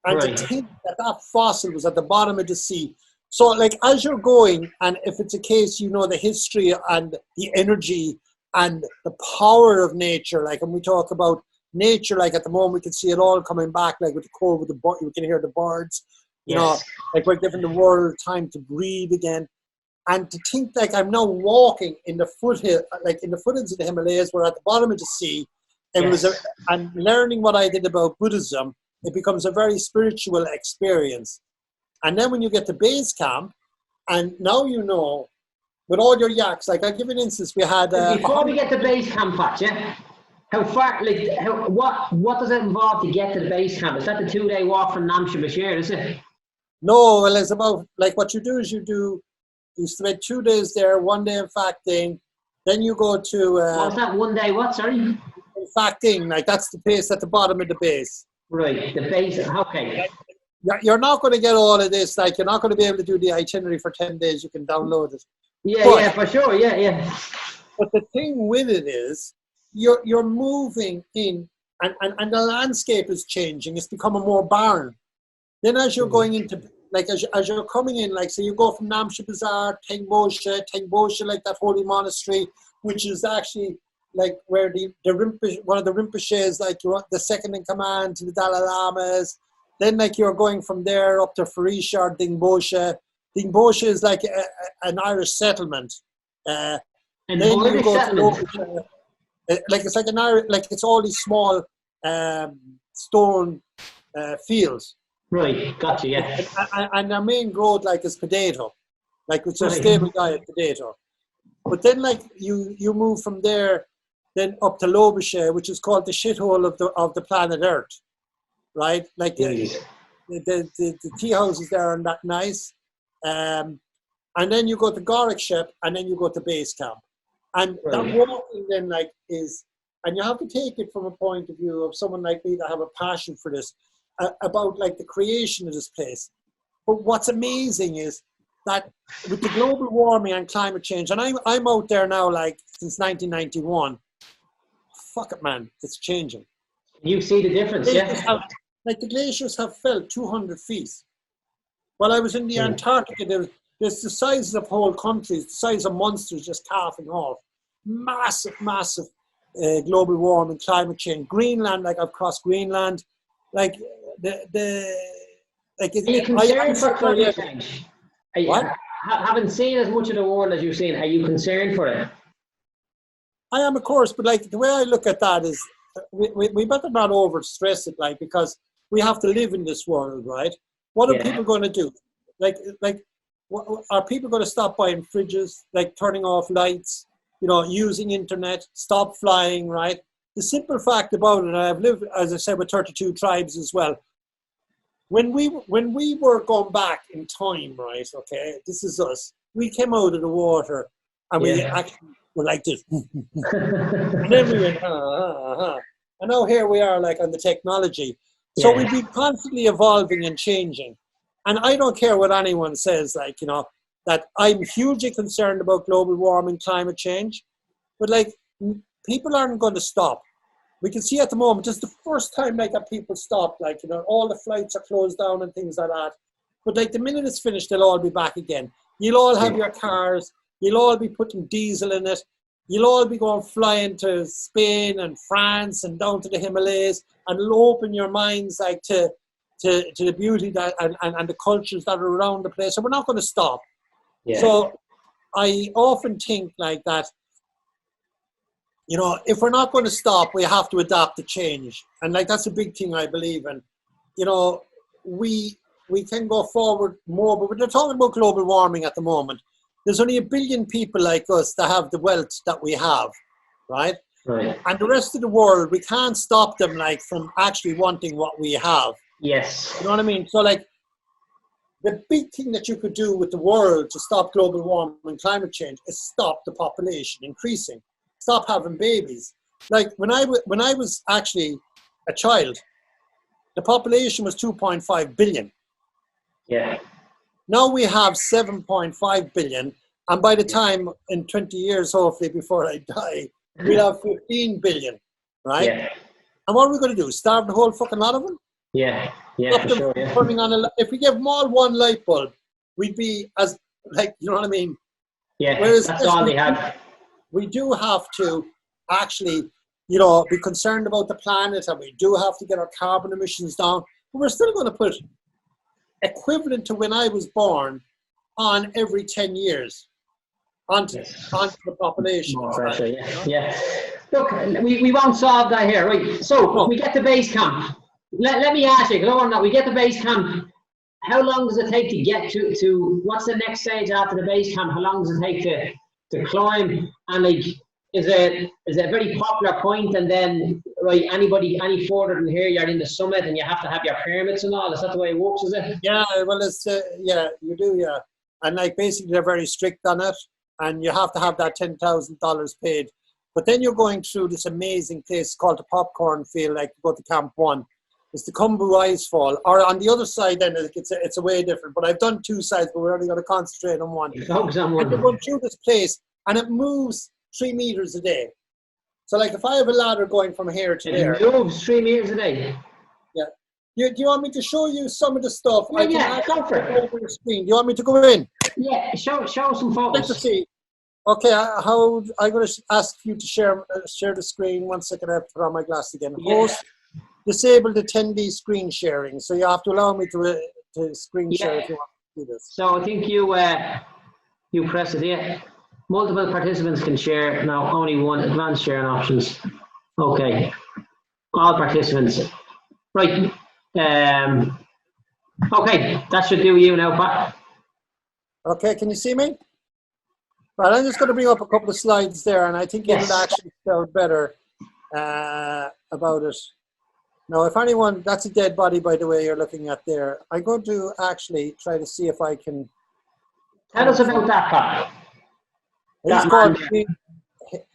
[SPEAKER 2] And to think that that fossil was at the bottom of the sea. So, like, as you're going, and if it's a case, you know, the history and the energy and the power of nature, like, and we talk about nature, like, at the moment we can see it all coming back, like with the cold, with the you can hear the birds, you know, like we're giving the world time to breathe again. And to think, like, I'm now walking in the foothill, like in the foothills of the Himalayas, we're at the bottom of the sea. It was and learning what I did about Buddhism, it becomes a very spiritual experience. And then when you get to base camp, and now you know, with all your yaks, like, I'll give you an instance, we had...
[SPEAKER 3] Before we get to base camp, Pat, how far, like, what does it involve to get to the base camp? Is that the 2-day walk from Namche Bashir, is it?
[SPEAKER 2] No, well, it's about, like, what you do is you spend 2 days there, 1 day in Facting, then you go to...
[SPEAKER 3] What's that 1 day, what, sorry?
[SPEAKER 2] In Facting, like, that's the base at the bottom of the base.
[SPEAKER 3] Right, the base, okay.
[SPEAKER 2] you're not going to get all of this. Like, you're not going to be able to do the itinerary for 10 days. You can download it.
[SPEAKER 3] Yeah, for sure. Yeah.
[SPEAKER 2] But the thing with it is, you're moving in, and the landscape is changing. It's becoming more barren. Then as you're going into, like, as you're coming in, like, so you go from Namche Bazaar, Tengbosha, like that holy monastery, which is actually like where the Rinpoche, one of the Rinpoches, like the second in command to the Dalai Lamas. Then, like, you're going from there up to Farisha or Dingbosha. Dingbosha is like an Irish settlement.
[SPEAKER 3] An
[SPEAKER 2] then
[SPEAKER 3] Irish
[SPEAKER 2] you go
[SPEAKER 3] settlement?
[SPEAKER 2] to like, it's like an Irish, like, it's all these small stone fields.
[SPEAKER 3] Right, gotcha, yeah.
[SPEAKER 2] And their main growth, like, is potato, like, it's a stable diet, potato. But then, like, you move from there, then up to Lobische, which is called the shithole of the planet Earth, right? Like, the tea houses there are not nice. And then you go to Gorakshep, and then you go to base camp. And that walking then, like, is, and you have to take it from a point of view of someone like me that have a passion for this, about, like, the creation of this place. But what's amazing is that with the global warming and climate change, and I'm out there now, like, since 1991, fuck it, man, it's changing.
[SPEAKER 3] You see the difference,
[SPEAKER 2] Like, the glaciers have fell 200 feet. While I was in the Antarctica, there's the sizes of whole countries, the size of monsters just calving off. Massive global warming, climate change. Greenland, like, I've crossed Greenland. Like, like,
[SPEAKER 3] are you concerned for climate change?
[SPEAKER 2] What?
[SPEAKER 3] Having seen as much of the world as you've seen, are you concerned for it?
[SPEAKER 2] I am, of course, but, like, the way I look at that is we better not overstress it, like, because we have to live in this world, right? What are people going to do? Like, are people going to stop buying fridges, like turning off lights, using internet, stop flying, right? The simple fact about it, and I've lived, as I said, with 32 tribes as well. When we were going back in time, right, okay, this is us. We came out of the water, and we actually were like this. And then we went, And now here we are, like, on the technology. So we've been constantly evolving and changing. And I don't care what anyone says, like, that I'm hugely concerned about global warming, climate change. But, like, people aren't going to stop. We can see at the moment, it's the first time, like, that people stop, like, all the flights are closed down and things like that. But, like, the minute it's finished, they'll all be back again. You'll all have your cars. You'll all be putting diesel in it. You'll all be going flying to Spain and France and down to the Himalayas, and it'll open your minds, like, to the beauty that and the cultures that are around the place. So we're not going to stop. Yeah. So I often think, like, that, if we're not going to stop, we have to adapt to change. And, like, that's a big thing I believe in. We can go forward more, but we're talking about global warming at the moment. There's only 1 billion people like us that have the wealth that we have, right? Right. And the rest of the world, we can't stop them, like, from actually wanting what we have.
[SPEAKER 3] Yes.
[SPEAKER 2] You know what I mean? So, like, the big thing that you could do with the world to stop global warming and climate change is stop the population increasing. Stop having babies. Like, when I was actually a child, the population was 2.5 billion.
[SPEAKER 3] Yeah.
[SPEAKER 2] Now we have 7.5 billion. And by the time, in 20 years, hopefully, before I die, we'll have 15 billion, right? Yeah. And what are we going to do? Starve the whole fucking lot of them?
[SPEAKER 3] Yeah, for sure,
[SPEAKER 2] turning on if we give them all one light bulb, we'd be as, like, you know what I mean?
[SPEAKER 3] Yeah, whereas that's all they have.
[SPEAKER 2] We do have to actually, be concerned about the planet, and we do have to get our carbon emissions down. But we're still going to put equivalent to when I was born on every 10 years onto the population.
[SPEAKER 3] Right? Yeah. Look, we won't solve that here, right? So we get to base camp. Let me ask you, because I want to know, we get to base camp, how long does it take to get to what's the next stage after the base camp? How long does it take to climb? And, like, is it a very popular point, and then, right, any further than here, you're in the summit and you have to have your permits and all? Is that the way it works, is it?
[SPEAKER 2] Yeah, well, it's, you do, yeah. And, like, basically they're very strict on it, and you have to have that $10,000 paid. But then you're going through this amazing place called the popcorn field, like, to go to Camp 1. is the Kumbu Icefall. Or on the other side, then it's a way different. But I've done 2 sides, but we're only going to concentrate on one.
[SPEAKER 3] Focus on one.
[SPEAKER 2] And they're going through this place, and it moves 3 meters a day. So, like, if I have a ladder going from here to there,
[SPEAKER 3] it moves 3 meters a day.
[SPEAKER 2] Yeah. Do you want me to show you some of the stuff?
[SPEAKER 3] Yeah, go for it.
[SPEAKER 2] Over the screen. Do you want me to go in?
[SPEAKER 3] Yeah, show some photos.
[SPEAKER 2] Let's see. Okay, I'm going to ask you to share the screen. 1 second, I have to put on my glass again.
[SPEAKER 3] Yeah.
[SPEAKER 2] Host disabled attendee screen sharing. So you have to allow me to screen share if you want to do this.
[SPEAKER 3] So I think you press it, yeah. Multiple participants can share. Now only one advanced sharing options. Okay. All participants. Right. Okay, that should do you now, Pat.
[SPEAKER 2] Okay, can you see me? Right, I'm just going to bring up a couple of slides there, and I think it'll actually sound better about it. Now, if anyone, that's a dead body, by the way, you're looking at there. I'm going to actually try to see if I can...
[SPEAKER 3] Tell us about that, Pat.
[SPEAKER 2] He's called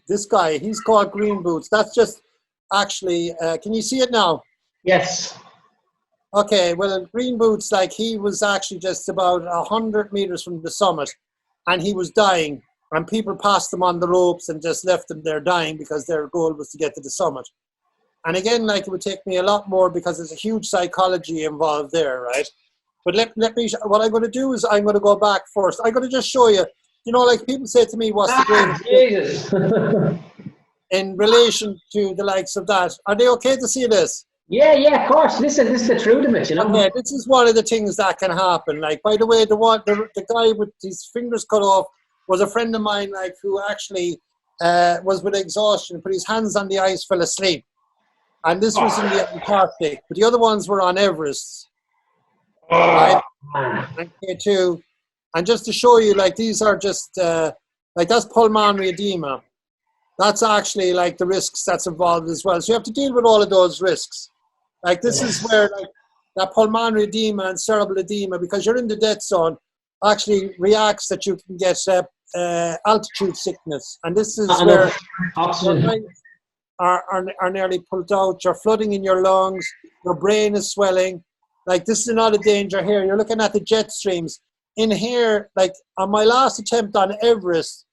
[SPEAKER 2] this guy, he's called Green Boots. That's just actually, can you see it now?
[SPEAKER 3] Yes.
[SPEAKER 2] Okay, well, Green Boots, like, he was actually just about 100 meters from the summit, and he was dying, and people passed him on the ropes and just left him there dying because their goal was to get to the summit. And again, like, it would take me a lot more because there's a huge psychology involved there, right? But let me, what I'm going to do is I'm going to go back first. I'm going to just show you, you know, like people say to me, what's the greatest
[SPEAKER 3] Jesus.
[SPEAKER 2] in relation to the likes of that. Are they okay to see this?
[SPEAKER 3] Yeah, of course. Listen, this is the truth of it, you know.
[SPEAKER 2] Okay, this is one of the things that can happen. Like, by the way, the guy with his fingers cut off was a friend of mine, like, who actually was with exhaustion, put his hands on the ice, fell asleep. And this was in the Antarctic, but the other ones were on Everest. Right? And K2. And just to show you, like, these are just, like, that's pulmonary edema. That's actually, like, the risks that's involved as well. So you have to deal with all of those risks. Like, this is where, like, that pulmonary edema and cerebral edema, because you're in the death zone, actually reacts that you can get altitude sickness. And this is where oxygen are nearly pulled out. You're flooding in your lungs. Your brain is swelling. Like, this is another danger here. You're looking at the jet streams. In here, like, on my last attempt on Everest,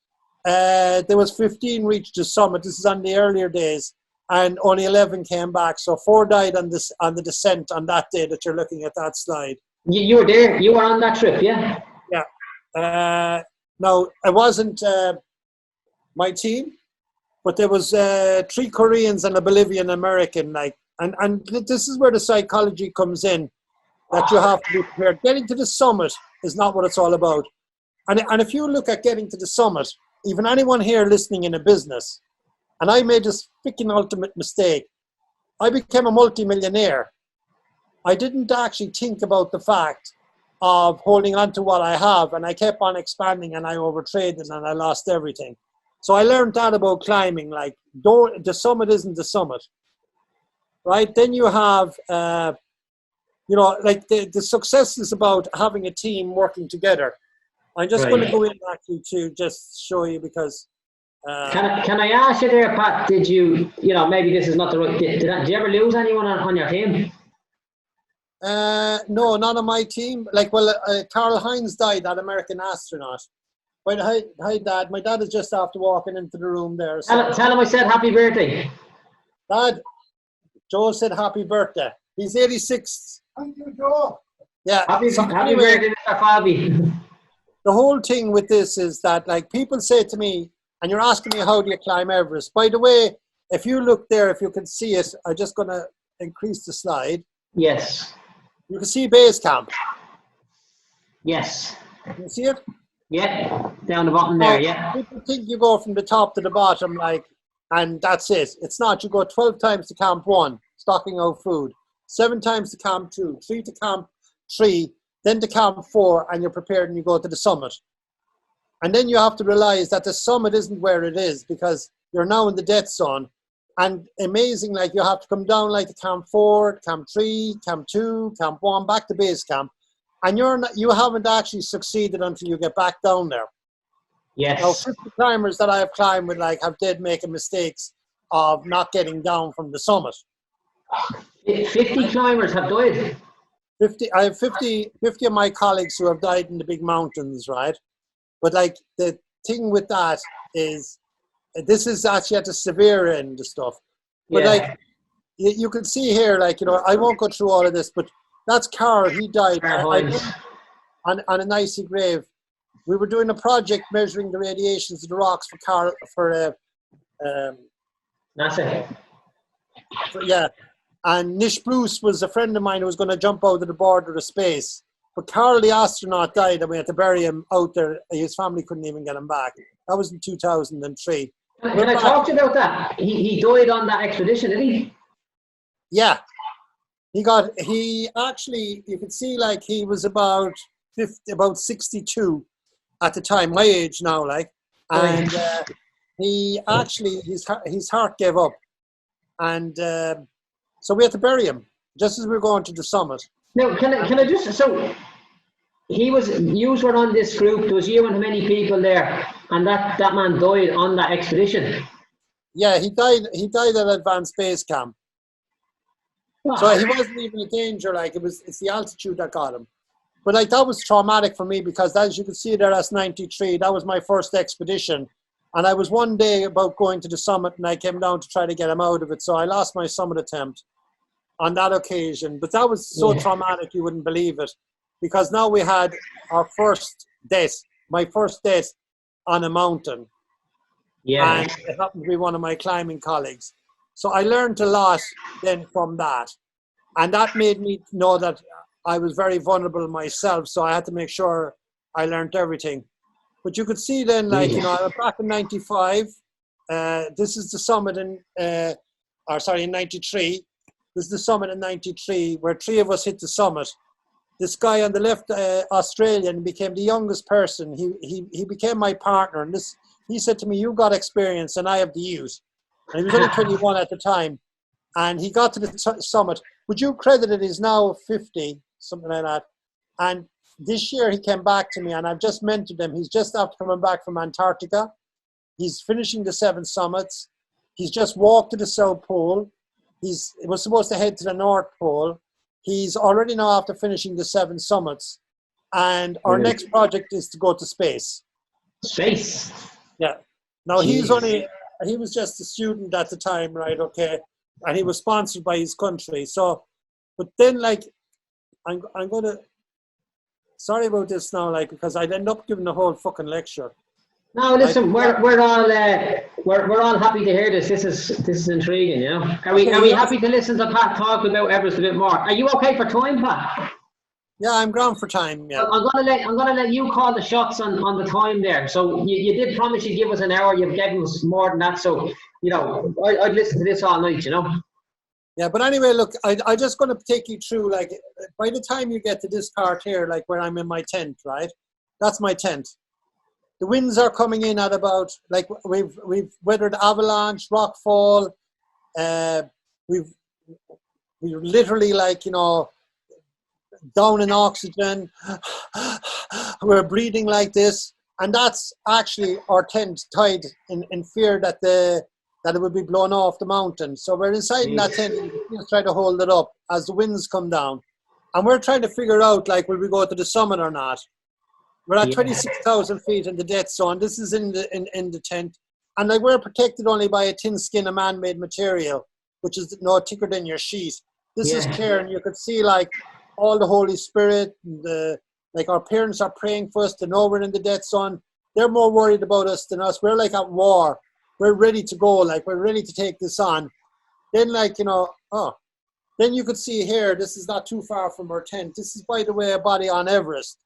[SPEAKER 2] there was 15 reached the summit. This is on the earlier days. And only 11 came back. So 4 died on the descent on that day that you're looking at that slide.
[SPEAKER 3] You were there. You were on that trip, yeah?
[SPEAKER 2] Yeah. No, it wasn't my team, but there was 3 Koreans and a Bolivian American. Like, and this is where the psychology comes in, that you have to be prepared. Getting to the summit is not what it's all about. And if you look at getting to the summit, even anyone here listening in a business, and I made this freaking ultimate mistake. I became a multimillionaire. I didn't actually think about the fact of holding on to what I have, and I kept on expanding, and I overtraded, and I lost everything. So I learned that about climbing. Like, the summit isn't the summit, right? Then you have, you know, like the success is about having a team working together. I'm just going to go in actually to just show you because.
[SPEAKER 3] Can I ask you there, Pat? Did you know, maybe this is not the right. Did you ever lose anyone on your team?
[SPEAKER 2] No, not on my team. Like, well, Karl Heinz died, that American astronaut. But hi, Dad. My dad is just after walking into the room there. So.
[SPEAKER 3] Tell him I said happy birthday.
[SPEAKER 2] Dad, Joe said happy birthday. He's 86.
[SPEAKER 4] Thank you, Joe.
[SPEAKER 2] Yeah.
[SPEAKER 3] Happy birthday, Mr. Falvey.
[SPEAKER 2] The whole thing with this is that, like, people say to me, and you're asking me, how do you climb Everest? By the way, if you look there, if you can see it, I'm just going to increase the slide.
[SPEAKER 3] Yes.
[SPEAKER 2] You can see base camp.
[SPEAKER 3] Yes.
[SPEAKER 2] Can you see it?
[SPEAKER 3] Yeah, down the bottom there, yeah.
[SPEAKER 2] People think you go from the top to the bottom, like, and that's it. It's not. You go 12 times to camp 1, stocking out food, 7 times to camp 2, 3 to camp 3, then to camp 4, and you're prepared and you go to the summit. And then you have to realize that the summit isn't where it is because you're now in the death zone. And amazing, like, you have to come down like to camp 4, camp 3, camp 2, camp 1, back to base camp. And you haven't actually succeeded until you get back down there.
[SPEAKER 3] Yes.
[SPEAKER 2] Now, 50 climbers that I have climbed with, like, have did making mistakes of not getting down from the summit.
[SPEAKER 3] 50 climbers have died.
[SPEAKER 2] 50. I have 50 of my colleagues who have died in the big mountains, right? But like the thing with that is, this is actually at the severe end of stuff. But like you can see here, like, you know, I won't go through all of this, but that's Carl. He died on an icy grave. We were doing a project measuring the radiations of the rocks for Carl
[SPEAKER 3] NASA.
[SPEAKER 2] Yeah. And Nish Bruce was a friend of mine who was going to jump out of the border of space. But Carl the astronaut died and we had to bury him out there. His family couldn't even get him back. That was in 2003.
[SPEAKER 3] Can I talk to you about that? He died on that expedition, didn't he?
[SPEAKER 2] Yeah. He actually, you can see like he was about 62 at the time, my age now, like. And he actually, his heart gave up. And so we had to bury him just as we were going to the summit.
[SPEAKER 3] Now, can I just, so you were on this group, there was you and how many people there, and that man died on that expedition?
[SPEAKER 2] Yeah, he died at Advanced Base Camp. Oh. So he wasn't even in danger, like it's the altitude that got him. But like that was traumatic for me because as you can see there, that's 93, that was my first expedition. And I was one day about going to the summit and I came down to try to get him out of it. So I lost my summit attempt on that occasion. But that was so traumatic, you wouldn't believe it. Because now we had our first death, my first death on a mountain. Yeah. And it happened to be one of my climbing colleagues. So I learned a lot then from that. And that made me know that I was very vulnerable myself. So I had to make sure I learned everything. But you could see then, like, you know, I was back in 95. This is the summit in 93. This is the summit in 93, where 3 of us hit the summit. This guy on the left, Australian, became the youngest person. He became my partner. And he said to me, "You got experience and I have the youth." And he was only 21 at the time. And he got to the summit. Would you credit it? He's now 50, something like that. And this year he came back to me and I've just mentored him. He's just after coming back from Antarctica. He's finishing the 7 summits. He's just walked to the South Pole. He was supposed to head to the North Pole. He's already now after finishing the 7 summits. And our next project is to go to space.
[SPEAKER 3] Space?
[SPEAKER 2] Yeah. Now he was just a student at the time, right? Okay. And he was sponsored by his country. So, but then like, I'm going to, sorry about this now, like, because I'd end up giving the whole fucking lecture.
[SPEAKER 3] No, listen, we're all happy to hear this. This is intriguing, you know. Are we happy to listen to Pat talk about Everest a bit more? Are you okay for time, Pat?
[SPEAKER 2] Yeah, I'm ground for time. Yeah.
[SPEAKER 3] I'm gonna let you call the shots on the time there. So you did promise you'd give us an hour. You've given us more than that. So you know, I'd listen to this all night. You know.
[SPEAKER 2] Yeah, but anyway, look, I'm just going to take you through. Like, by the time you get to this part here, like where I'm in my tent, right? That's my tent. The winds are coming in at about, like, we've weathered avalanche, rockfall. We've literally, like, you know, down in oxygen. We're breathing like this, and that's actually our tent tied in fear that it would be blown off the mountain. So we're inside in that tent, just trying to hold it up as the winds come down, and we're trying to figure out, like, will we go to the summit or not? We're at 26,000 feet in the death zone. This is in the tent, and like we're protected only by a thin skin of man-made material, which is no thicker than your sheet. This is clear, and you could see like all the Holy Spirit, like our parents are praying for us to know we're in the death zone. They're more worried about us than us. We're like at war. We're ready to go. Like we're ready to take this on. Then, like, you know, then you could see here, this is not too far from our tent. This is, by the way, a body on Everest.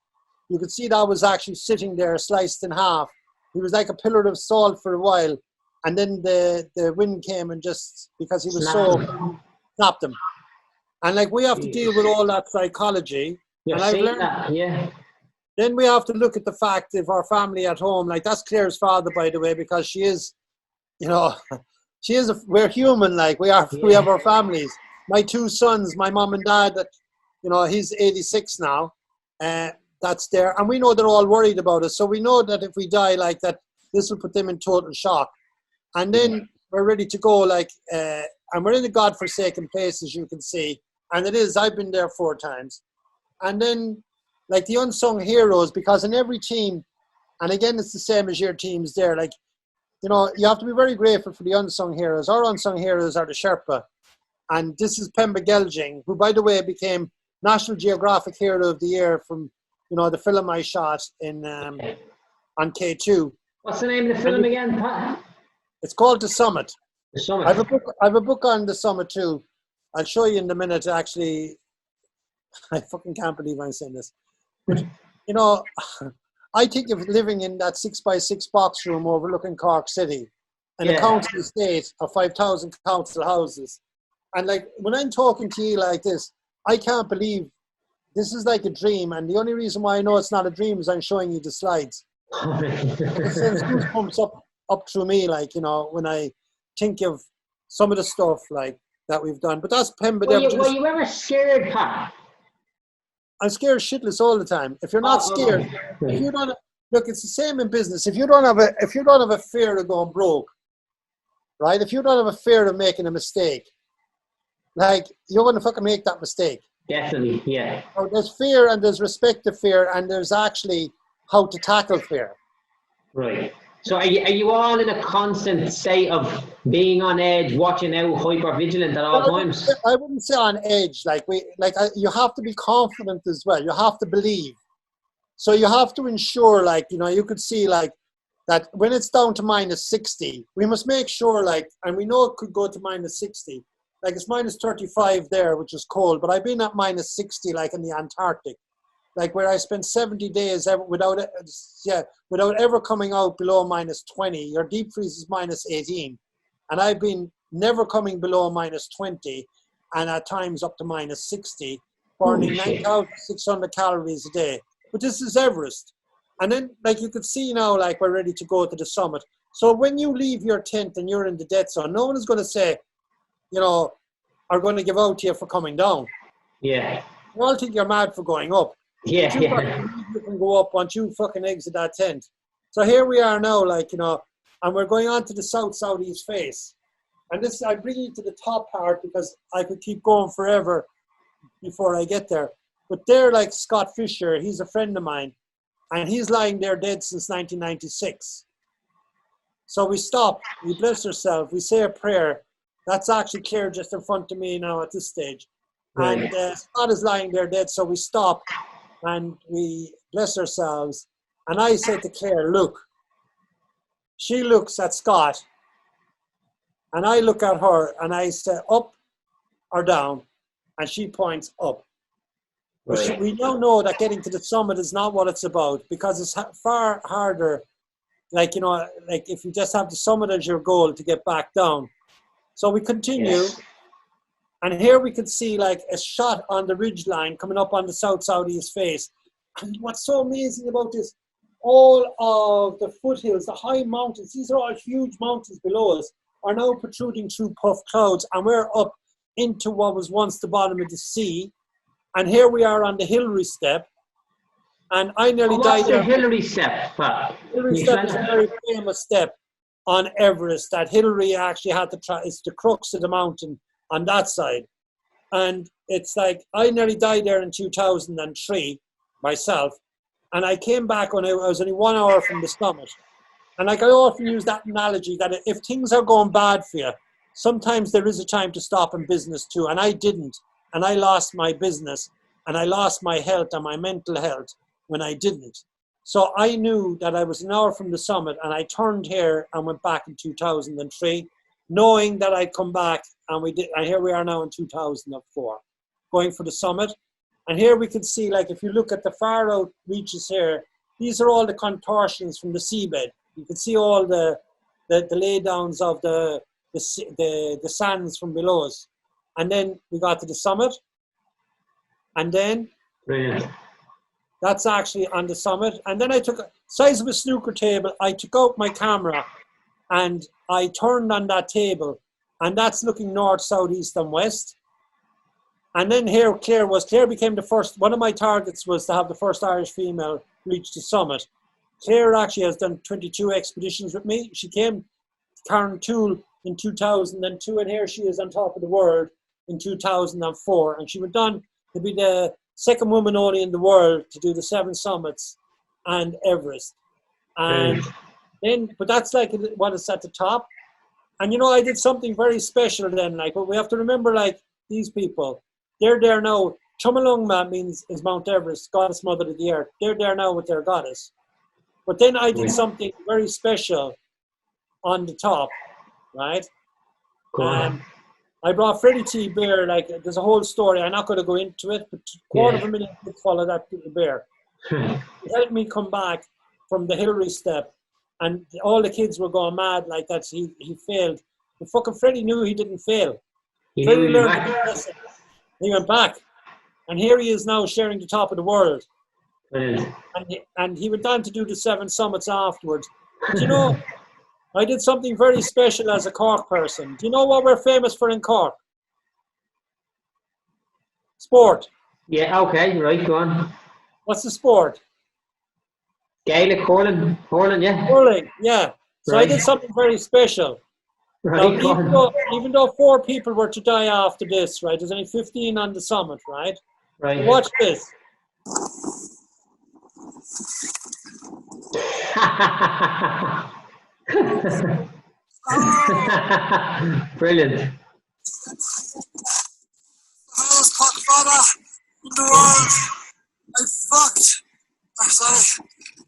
[SPEAKER 2] You could see that was actually sitting there, sliced in half. He was like a pillar of salt for a while. And then the wind came and just, because he was snapped him. And like we have to deal with all that psychology.
[SPEAKER 3] You're saying that, yeah.
[SPEAKER 2] Then we have to look at the fact of our family at home. Like that's Claire's father, by the way, because she is, you know, we're human. Like we have our families. My 2 sons, my mom and dad, that, you know, he's 86 now. That's there. And we know they're all worried about us. So we know that if we die like that, this will put them in total shock. And then we're ready to go. Like and we're in a godforsaken place, as you can see. And it is, I've been there 4 times. And then, like the unsung heroes, because in every team, and again, it's the same as your teams there, like, you know, you have to be very grateful for the unsung heroes. Our unsung heroes are the Sherpa. And this is Pemba Geljing, who, by the way, became National Geographic Hero of the Year from, you know, the film I shot in on K2.
[SPEAKER 3] What's the name of the film again, Pat?
[SPEAKER 2] It's called The Summit.
[SPEAKER 3] The Summit.
[SPEAKER 2] I have a book on The Summit too. I'll show you in a minute. Actually, I fucking can't believe I'm saying this. But, you know, I think of living in that 6x6 box room overlooking Cork City and a council estate of 5,000 council houses. And like, when I'm talking to you like this, I can't believe this is like a dream. And the only reason why I know it's not a dream is I'm showing you the slides. It sends goosebumps up through me, like, you know, when I think of some of the stuff like that we've done. But that's Pemba.
[SPEAKER 3] Were you ever scared, Pat?
[SPEAKER 2] I'm scared shitless all the time. If you're not scared, if you don't look, it's the same in business. If you don't have a fear of going broke, right? If you don't have a fear of making a mistake, like, you're going to fucking make that mistake.
[SPEAKER 3] Definitely, yeah.
[SPEAKER 2] So there's fear and there's respect to fear and there's actually how to tackle fear.
[SPEAKER 3] Right. So are you all in a constant state of being on edge, watching out, hyper vigilant at all times?
[SPEAKER 2] I wouldn't say on edge. You have to be confident as well. You have to believe. So you have to ensure, like, you know, you could see like that when it's down to minus 60, we must make sure, like, and we know it could go to minus 60. Like, it's minus 35 there, which is cold, but I've been at minus 60, like in the Antarctic, like where I spent 70 days without ever coming out below minus 20. Your deep freeze is minus 18. And I've been never coming below minus 20 and at times up to minus 60, burning 9,600 calories a day. But this is Everest. And then, like, you could see now, like, we're ready to go to the summit. So when you leave your tent and you're in the dead zone, no one is going to say, you know, are going to give out to you for coming down.
[SPEAKER 3] Yeah.
[SPEAKER 2] They all think you're mad for going up.
[SPEAKER 3] Yeah.
[SPEAKER 2] You can go up once you fucking exit that tent. So here we are now, like, you know, and we're going on to the southeast face. And this, I bring you to the top part because I could keep going forever before I get there. But there, like Scott Fisher, he's a friend of mine, and he's lying there dead since 1996. So we stop, we bless ourselves, we say a prayer. That's actually Claire just in front of me now at this stage. Right. And Scott is lying there dead, so we stop and we bless ourselves. And I say to Claire, look. She looks at Scott, and I look at her, and I say, up or down? And she points up. Right. But we now know that getting to the summit is not what it's about, because it's far harder, like, you know, like if you just have the summit as your goal to get back down. So we continue, yes. And here we can see like a shot on the ridge line coming up on the southeast face. And what's so amazing about this, all of the foothills, the high mountains, these are all huge mountains below us, are now protruding through puff clouds, and we're up into what was once the bottom of the sea. And here we are on the Hillary Step, and I nearly died there.
[SPEAKER 3] What's the Hillary Step, Pat?
[SPEAKER 2] Hillary Step is a very famous step on Everest that Hillary actually had to try. It's the crux of the mountain on that side. And it's like, I nearly died there in 2003 myself. And I came back when I was only 1 hour from the summit. And like I often use that analogy that if things are going bad for you, sometimes there is a time to stop in business too. And I didn't. And I lost my business. And I lost my health and my mental health when I didn't. So I knew that I was an hour from the summit, and I turned here and went back in 2003, knowing that I'd come back, and we did. And here we are now in 2004, going for the summit. And here we can see, like, if you look at the far out reaches here, these are all the contortions from the seabed. You can see all the laydowns of the sands from below us. And then we got to the summit, and then
[SPEAKER 3] brilliant.
[SPEAKER 2] That's actually on the summit. And then I took a size of a snooker table. I took out my camera and I turned on that table, and that's looking north, south, east, and west. And then here Claire became the first. One of my targets was to have the first Irish female reach the summit. Claire actually has done 22 expeditions with me. She came, Karen Toole in 2002, and here she is on top of the world in 2004. And she went on to be the second woman only in the world to do the 7 summits and Everest. And then, but that's like what is at the top. And you know, I did something very special then, like, but we have to remember, like, these people, they're there now. Chumalungma is Mount Everest, goddess mother of the earth. They're there now with their goddess. But then I did something very special on the top, right? I brought Freddie T. Bear, like, there's a whole story. I'm not going to go into it, but $250,000 kids follow that little bear. He helped me come back from the Hillary step, and all the kids were going mad like that. So he failed. But fucking Freddie knew he didn't fail. Freddie learned the lesson. He went back. And here he is now sharing the top of the world. And he went on to do the 7 summits afterwards. But you know, I did something very special as a Cork person. Do you know what we're famous for in Cork? Sport.
[SPEAKER 3] Yeah, okay, right, go on.
[SPEAKER 2] What's the sport?
[SPEAKER 3] Gaelic hurling, yeah.
[SPEAKER 2] Hurling, yeah. So I did something very special.
[SPEAKER 3] Right,
[SPEAKER 2] now, even though 4 people were to die after this, right? There's only 15 on the summit, right?
[SPEAKER 3] Right.
[SPEAKER 2] Watch this.
[SPEAKER 3] Brilliant.
[SPEAKER 2] Highest cockfodder in the world. I fucked. I'm sorry.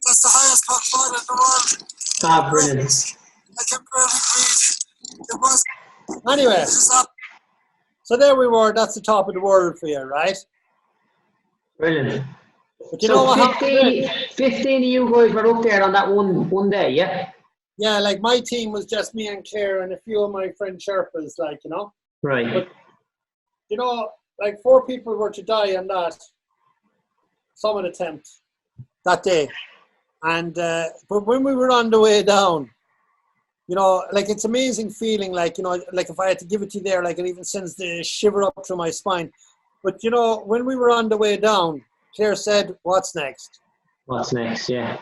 [SPEAKER 2] That's the highest cockfodder in the world.
[SPEAKER 3] Ah, brilliant.
[SPEAKER 2] I can barely breathe. It was. Anyway, so there we were. That's the top of the world for you, right?
[SPEAKER 3] Brilliant.
[SPEAKER 2] But you know what
[SPEAKER 3] 15 of you guys were up there on that one day, yeah?
[SPEAKER 2] Yeah, like my team was just me and Claire and a few of my friend Sherpas, like, you know.
[SPEAKER 3] Right.
[SPEAKER 2] But, you know, like 4 people were to die on that summit attempt that day. And, but when we were on the way down, you know, like, it's amazing feeling, like, you know, like if I had to give it to you there, like, it even sends the shiver up through my spine. But, you know, when we were on the way down, Claire said, what's next?
[SPEAKER 3] What's next, yeah.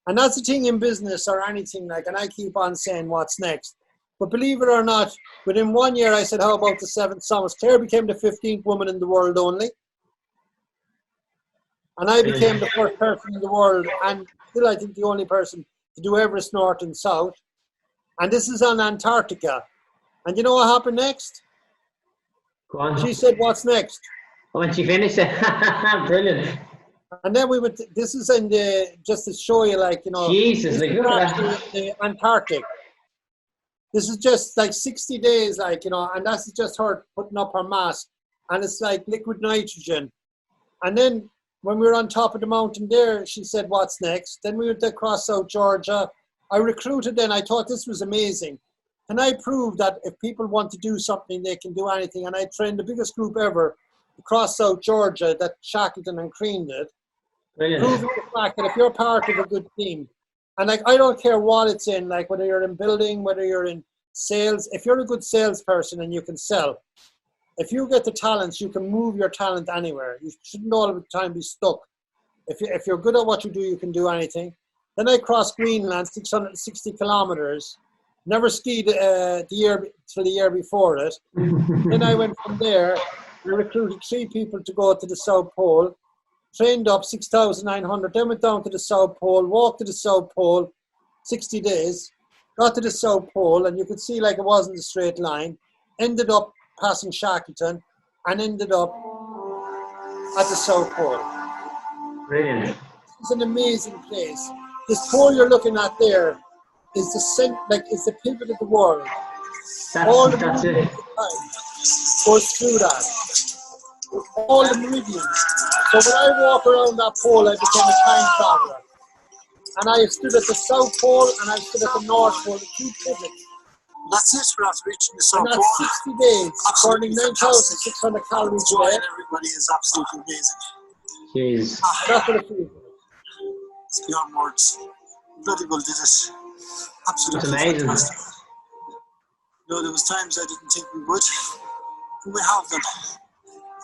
[SPEAKER 2] And that's the thing in business or anything, like, and I keep on saying what's next. But believe it or not, within 1 year, I said, how about the 7 summits? Claire became the 15th woman in the world only. And I became the first person in the world, and still I think the only person to do Everest North and South. And this is on Antarctica. And you know what happened next?
[SPEAKER 3] Go on.
[SPEAKER 2] She said, what's next?
[SPEAKER 3] When she finished it. Brilliant.
[SPEAKER 2] And then we went, this is in the, just to show you, like, you know.
[SPEAKER 3] Jesus, like, look at that.
[SPEAKER 2] The Antarctic. This is just like 60 days, like, you know, and that's just her putting up her mask. And it's like liquid nitrogen. And then when we were on top of the mountain there, she said, what's next? Then we went across South Georgia. I recruited then, I thought this was amazing. Can I prove that if people want to do something, they can do anything? And I trained the biggest group ever across South Georgia that Shackleton and Crean did.
[SPEAKER 3] Brilliant.
[SPEAKER 2] Proving the fact that if you're part of a good team, and like, I don't care what it's in, like whether you're in building, whether you're in sales, if you're a good salesperson and you can sell, if you get the talents, you can move your talent anywhere. You shouldn't all the time be stuck. If you're good at what you do, you can do anything. Then I crossed Greenland, 660 kilometers. Never skied the year before it. Then I went from there. I recruited 3 people to go to the South Pole. Trained up 6,900. Then went down to the South Pole. Walked to the South Pole. 60 days. Got to the South Pole, and you could see like it wasn't a straight line. Ended up passing Shackleton, and ended up at the South Pole.
[SPEAKER 3] Brilliant.
[SPEAKER 2] It's an amazing place. This pole you're looking at there is the pivot of the world.
[SPEAKER 3] That's it.
[SPEAKER 2] Goes through that. All the meridians. So when I walk around that pole, I became a time traveler. And I stood at the South Pole and I stood at the North Pole, the 2 pivots.
[SPEAKER 4] That's it for us reaching the South
[SPEAKER 2] And
[SPEAKER 4] Pole.
[SPEAKER 2] that's 60 days, burning 9,600 calories a day.
[SPEAKER 4] Everybody is absolutely amazing.
[SPEAKER 3] Jeez.
[SPEAKER 2] That's what it feels like.
[SPEAKER 4] It's beyond words. Bloody well did it. Absolutely
[SPEAKER 3] It's amazing.
[SPEAKER 4] fantastic. You know, there was times I didn't think we would. And we have them.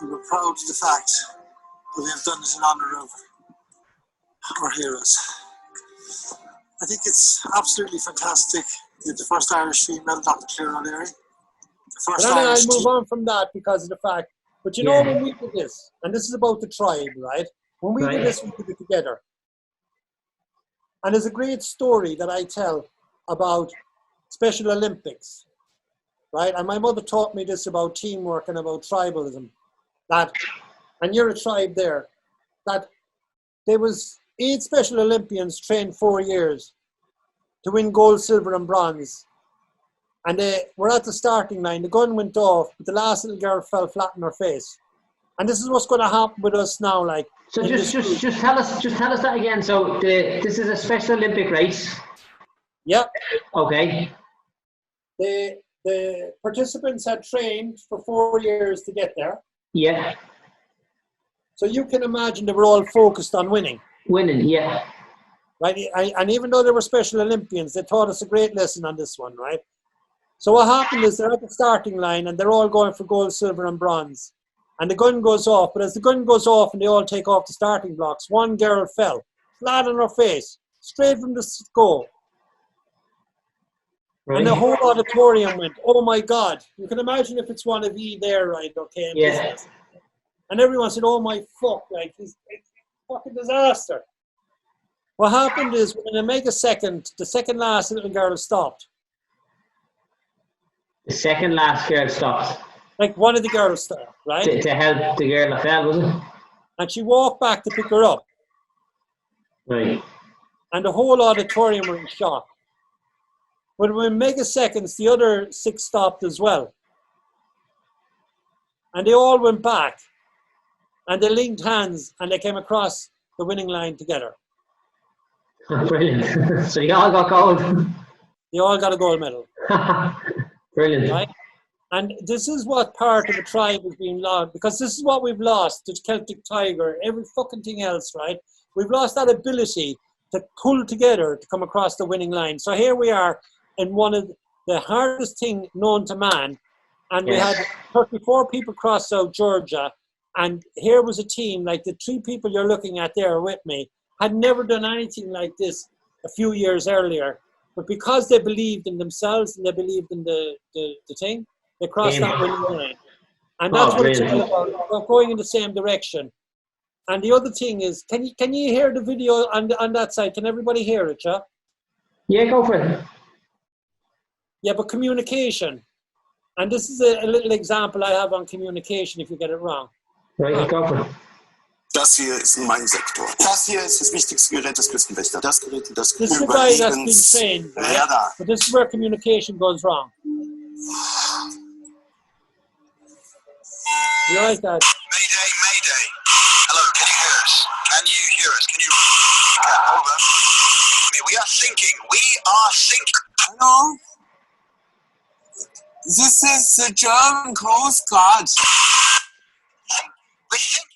[SPEAKER 4] And we're proud of the fact that we have done it in honour of our heroes. I think it's absolutely fantastic The first Irish female, Dr. Claire O'Leary. The
[SPEAKER 2] But
[SPEAKER 4] first
[SPEAKER 2] anyway,
[SPEAKER 4] Irish
[SPEAKER 2] I'll move
[SPEAKER 4] team.
[SPEAKER 2] on from that because of the fact. But you know, when we did this, and this is about the tribe, right? When we did this, we did it together. And there's a great story that I tell about Special Olympics, right? And my mother taught me this about teamwork and about tribalism. That, and you're a tribe there, that there was 8 Special Olympians trained 4 years to win gold, silver, and bronze. And they were at the starting line. The gun went off, but the last little girl fell flat on her face. And this is what's going to happen with us now. Like,
[SPEAKER 3] so just tell us that again. So this is a Special Olympic race.
[SPEAKER 2] Yep.
[SPEAKER 3] Okay.
[SPEAKER 2] The participants had trained for 4 years to get there.
[SPEAKER 3] Yeah.
[SPEAKER 2] So you can imagine they were all focused on winning.
[SPEAKER 3] Winning, yeah.
[SPEAKER 2] Right. And even though they were Special Olympians, they taught us a great lesson on this one, right? So what happened is they're at the starting line and they're all going for gold, silver, and bronze. And the gun goes off. But as the gun goes off and they all take off the starting blocks, one girl fell flat on her face, straight from the goal. Right. And the whole auditorium went, oh my God. You can imagine if it's one of you there, right? Okay.
[SPEAKER 3] Yeah.
[SPEAKER 2] And everyone said, oh my fuck, like, it's a fucking disaster. What happened is, within a megasecond, the second last little girl stopped.
[SPEAKER 3] The second last girl stopped.
[SPEAKER 2] Like, one of the girls stopped, right?
[SPEAKER 3] To help the girl that fell, was it?
[SPEAKER 2] And she walked back to pick her up.
[SPEAKER 3] Right.
[SPEAKER 2] And the whole auditorium were in shock. But within megaseconds, the other 6 stopped as well. And they all went back. And they linked hands and they came across the winning line together.
[SPEAKER 3] Brilliant. So you all got gold.
[SPEAKER 2] They all got a gold medal.
[SPEAKER 3] Brilliant.
[SPEAKER 2] Right? And this is what part of the tribe is being lost, because this is what we've lost, the Celtic Tiger, every fucking thing else, right? We've lost that ability to pull together to come across the winning line. So here we are in one of the hardest thing known to man, and we had 34 people cross South Georgia, and here was a team, like the 3 people you're looking at there with me, had never done anything like this a few years earlier. But because they believed in themselves and they believed in the thing, they crossed that winning line. And that's what it's all about, going in the same direction. And the other thing is, can you hear the video on that side? Can everybody hear it, yeah?
[SPEAKER 3] Yeah, go for it.
[SPEAKER 2] Yeah, but communication. And this is a little example I have on communication if you get it wrong.
[SPEAKER 3] Right, go for it.
[SPEAKER 5] Das hier ist mein Sektor. Das hier ist das wichtigste Gerät des Küstenwächters. Das Gerät, das
[SPEAKER 2] This is the guy that's been trained, right?
[SPEAKER 5] Radar.
[SPEAKER 2] But this is where communication goes wrong. You like that?
[SPEAKER 5] Mayday, mayday. Hello, can you hear us? Can you hear us? Can you... Over. We are sinking. We are sinking. Hello? This is the German Coast Guard. We're sinking.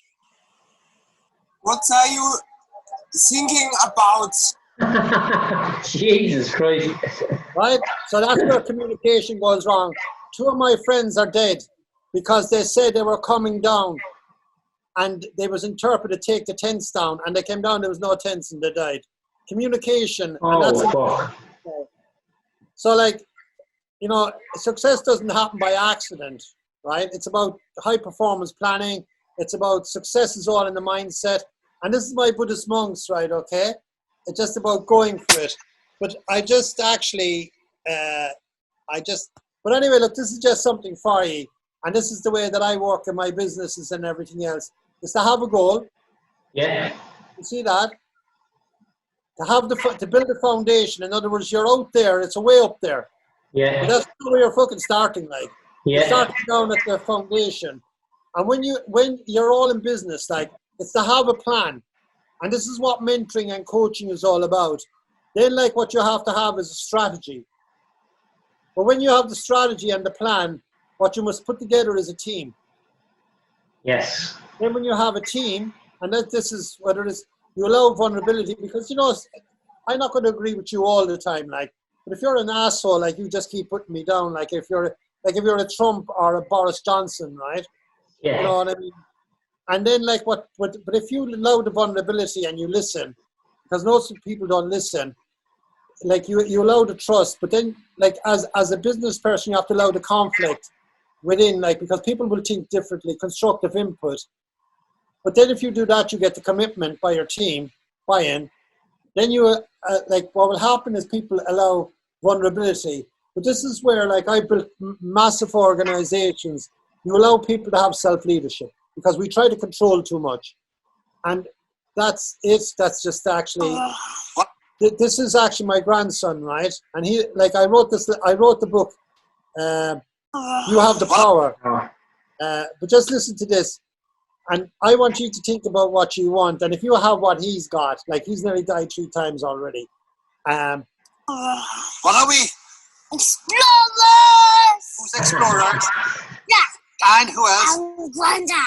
[SPEAKER 5] What are you thinking about?
[SPEAKER 3] Jesus Christ.
[SPEAKER 2] Right? So that's where communication goes wrong. 2 of my friends are dead because they said they were coming down and they was interpreted take the tents down, and they came down, there was no tents and they died. Communication. And that's
[SPEAKER 3] fuck.
[SPEAKER 2] So, like, you know, success doesn't happen by accident, right? It's about high performance planning. It's about success is all in the mindset. And this is my Buddhist monks, right, okay? It's just about going for it. But I just actually, but anyway, look, this is just something for you. And this is the way that I work in my businesses and everything else. Is to have a goal.
[SPEAKER 3] Yeah.
[SPEAKER 2] You see that? To build a foundation. In other words, you're out there, it's a way up there.
[SPEAKER 3] Yeah.
[SPEAKER 2] But that's where you're fucking starting, like.
[SPEAKER 3] Yeah.
[SPEAKER 2] You're starting down at the foundation. And when you're all in business, like, it's to have a plan. And this is what mentoring and coaching is all about. Then, like, what you have to have is a strategy. But when you have the strategy and the plan, what you must put together is a team.
[SPEAKER 3] Yes.
[SPEAKER 2] Then when you have a team, and that this is whether it's, you allow vulnerability, because, you know, I'm not going to agree with you all the time, like, but if you're an asshole, like, you just keep putting me down, like if you're a Trump or a Boris Johnson, right?
[SPEAKER 3] Yeah.
[SPEAKER 2] You know what I mean? And then, like, but if you allow the vulnerability and you listen, because most people don't listen, like you allow the trust, but then like as a business person, you have to allow the conflict within, like, because people will think differently, constructive input. But then if you do that, you get the commitment by your team, buy-in. Then you, like, what will happen is people allow vulnerability. But this is where, like, I built massive organizations. You allow people to have self-leadership because we try to control too much. And that's it. That's just actually, this is actually my grandson, right? And he, like, I wrote the book, You Have the Power. But just listen to this. And I want you to think about what you want. And if you have what he's got, like, he's nearly died 3 times already.
[SPEAKER 5] What are we?
[SPEAKER 6] Explorers!
[SPEAKER 5] Who's explorers?
[SPEAKER 6] Yeah.
[SPEAKER 5] And who else?
[SPEAKER 6] And Glenda.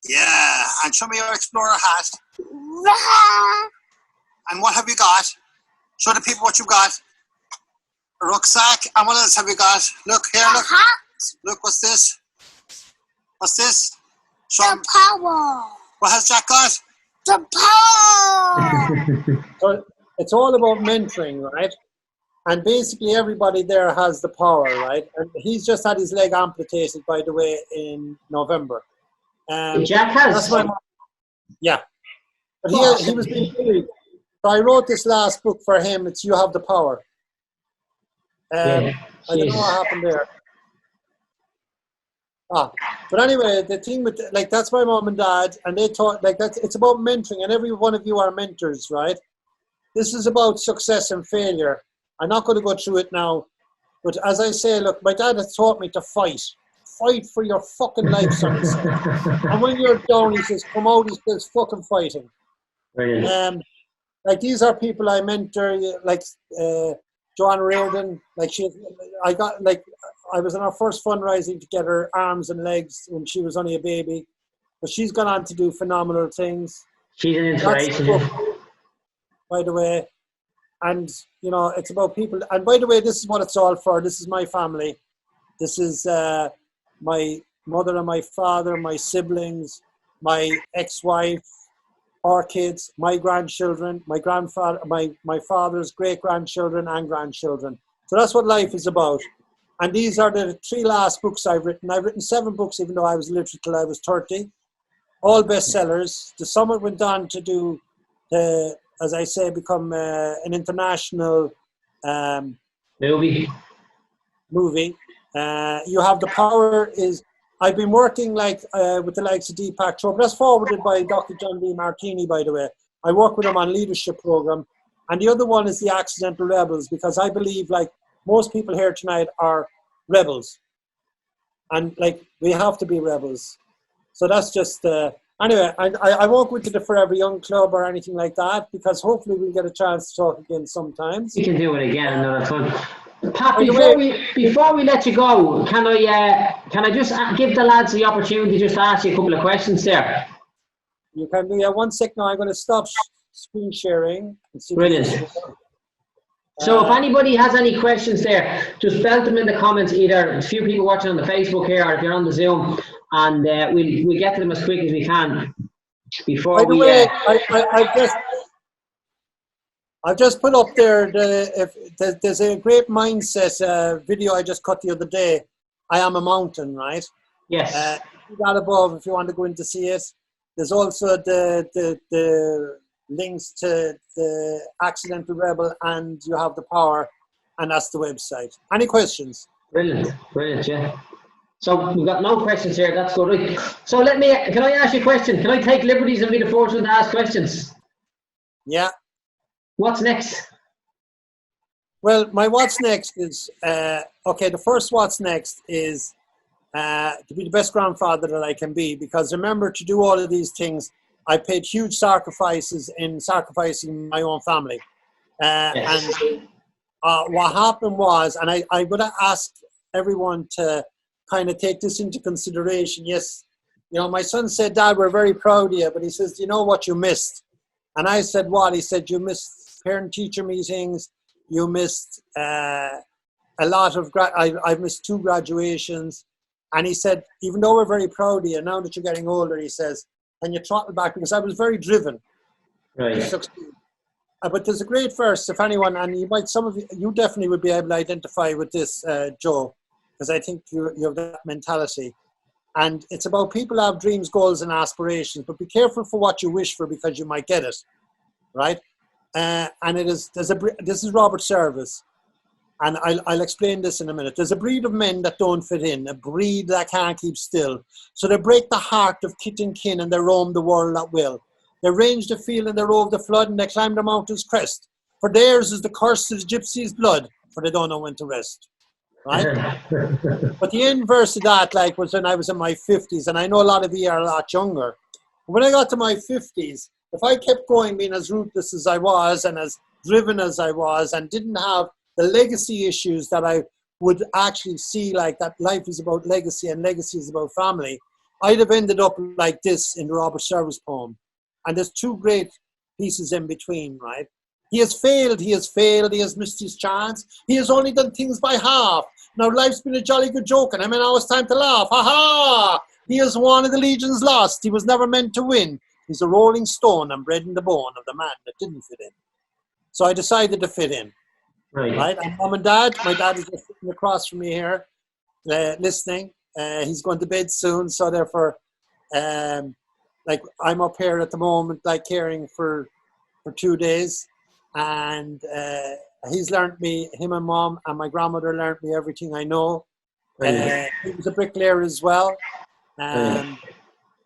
[SPEAKER 5] Yeah. And show me your explorer hat.
[SPEAKER 6] Rah.
[SPEAKER 5] And what have you got? Show the people what you've got. A rucksack. And what else have you got? Look here, look. Look, what's this? What's this? Show
[SPEAKER 6] The
[SPEAKER 5] 'em.
[SPEAKER 6] power.
[SPEAKER 5] What has Jack got?
[SPEAKER 6] The power.
[SPEAKER 2] So it's all about mentoring, right? And basically everybody there has the power, right? And he's just had his leg amputated, by the way, in November.
[SPEAKER 3] Jack has.
[SPEAKER 2] That's my mom. Yeah. But he was being bullied. So I wrote this last book for him. It's You Have the Power. I don't know what happened there. But anyway, the thing with, like, that's my mom and dad, and they taught, like, it's about mentoring, and every one of you are mentors, right? This is about success and failure. I'm not going to go through it now, but as I say, look, my dad has taught me to fight for your fucking life, son. And when you're down, he says, come out, he says, fucking fighting.
[SPEAKER 3] Brilliant.
[SPEAKER 2] Like, these are people I mentor, like Joanne Reardon. Like, I was in our first fundraising to get her arms and legs when she was only a baby, but she's gone on to do phenomenal things.
[SPEAKER 3] She's an inspiration.
[SPEAKER 2] By the way, and you know, it's about people. And by the way, this is what it's all for. This is my family. This is my mother and my father, my siblings, my ex-wife, our kids, my grandchildren, my grandfather, my father's great-grandchildren and grandchildren. So that's what life is about. And these are the 3 last books I've written. I've written 7 books, even though I was literate till I was 30. All bestsellers. The summer went on to do, as I say, become an international
[SPEAKER 3] Movie.
[SPEAKER 2] You Have the Power is, I've been working like with the likes of Deepak Chopra. That's forwarded by Dr. John D. Martini, by the way. I work with him on leadership program. And the other one is the Accidental Rebels, because I believe, like, most people here tonight are rebels. And, like, we have to be rebels. So that's just, anyway, I won't go into the Forever Young Club or anything like that, because hopefully we'll get a chance to talk again sometimes.
[SPEAKER 3] We can do it again another time. Pat, before we let you go, can I just give the lads the opportunity just to ask you a couple of questions there?
[SPEAKER 2] You can do, 1 sec now. I'm going to stop screen sharing. And see.
[SPEAKER 3] Brilliant. So if anybody has any questions there, just belt them in the comments, either a few people watching on the Facebook here, or if you're on the Zoom, and we'll get to them as quick as we can. Before
[SPEAKER 2] By the way, I've just put up there, there's a great mindset video I just cut the other day. I Am a Mountain, right?
[SPEAKER 3] Yes.
[SPEAKER 2] That above, if you want to go in to see it. There's also the links to the Accidental Rebel and You Have the Power, and that's the website. Any questions?
[SPEAKER 3] Brilliant, yeah. So we've got no questions here, that's good. Right. So can I ask you a question? Can I take liberties and be the first one to ask questions?
[SPEAKER 2] Yeah.
[SPEAKER 3] What's next?
[SPEAKER 2] Well, my what's next is, the first what's next is to be the best grandfather that I can be, because remember, to do all of these things, I paid huge sacrifices in sacrificing my own family.
[SPEAKER 3] Yes.
[SPEAKER 2] And what happened was, and I'm going to ask everyone to kind of take this into consideration. Yes, you know, my son said, Dad, we're very proud of you, but he says, do you know what you missed? And I said, what? He said, you missed parent-teacher meetings, you missed a lot of, I've missed 2 graduations. And he said, even though we're very proud of you, now that you're getting older, he says, can you throttle back? Because I was very driven to succeed. But there's a great verse, if anyone, and some of you definitely would be able to identify with this, Joe, because I think you have that mentality. And it's about people have dreams, goals, and aspirations, but be careful for what you wish for because you might get it, right? And this is Robert Service, and I'll explain this in a minute. There's a breed of men that don't fit in, a breed that can't keep still. So they break the heart of kith and kin, and they roam the world at will. They range the field and they rove the flood, and they climb the mountain's crest. For theirs is the curse of the gypsy's blood, for they don't know when to rest. Right? But the end verse of that, like, was when I was in my 50s, and I know a lot of you are a lot younger. When I got to my 50s, if I kept going being as ruthless as I was and as driven as I was and didn't have the legacy issues that I would actually see, like that life is about legacy and legacy is about family, I'd have ended up like this in the Robert Service poem. And there's two great pieces in between, right? He has failed, he has missed his chance. He has only done things by half. Now life's been a jolly good joke, and now it's time to laugh. Ha ha! He has won and the legion's lost. He was never meant to win. He's a rolling stone and bred in the bone of the man that didn't fit in. So I decided to fit in. Right? And mom and dad, my dad is just sitting across from me here, listening. He's going to bed soon, so therefore, like I'm up here at the moment, like caring for 2 days. And he's learned me, him and mom and my grandmother learned me everything I know. He was a bricklayer as well.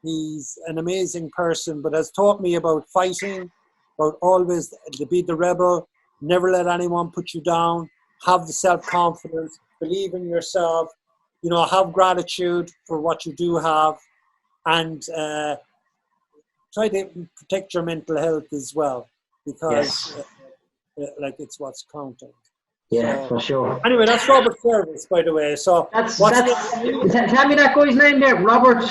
[SPEAKER 2] He's an amazing person, but has taught me about fighting, about always to be the rebel, never let anyone put you down, have the self-confidence, believe in yourself, have gratitude for what you do have, and try to protect your mental health as well, because like it's what's counting.
[SPEAKER 3] Yeah, for sure.
[SPEAKER 2] Anyway, that's Robert Service, by the way. So
[SPEAKER 3] tell me that guy's name there, Robert.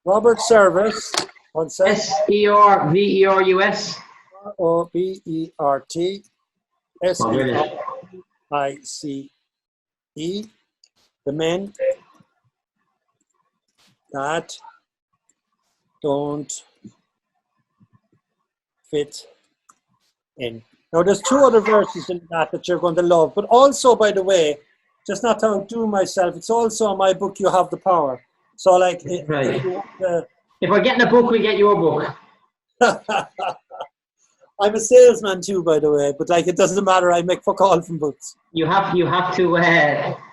[SPEAKER 2] Robert Service. One second.
[SPEAKER 3] Serverus.
[SPEAKER 2] Robert Service. The men that don't fit in. Now, there's two other verses in that you're going to love. But also, by the way, just not to outdo myself, it's also in my book, You Have the Power. So, like,
[SPEAKER 3] if we're getting a book, we get your book.
[SPEAKER 2] I'm a salesman too, by the way, but like it doesn't matter. I make fuck all from books.
[SPEAKER 3] You have to.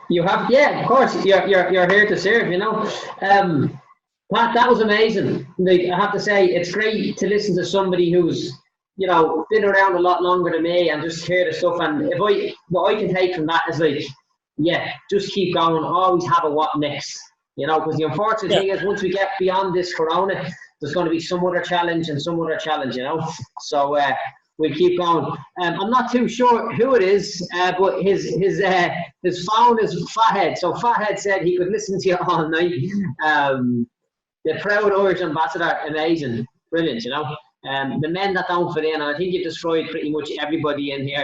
[SPEAKER 3] Yeah, of course. You're here to serve. Pat, that was amazing. Like, I have to say, it's great to listen to somebody who's been around a lot longer than me and just hear the stuff. And what I can take from that is like, just keep going. Always have a what next. Because the unfortunate thing is, once we get beyond this corona, there's going to be some other challenge. So we'll keep going. I'm not too sure who it is, but his phone is Fathead. So Fathead said he could listen to you all night. The proud Irish ambassador, amazing, brilliant. The men that don't fit in, and I think you've destroyed pretty much everybody in here.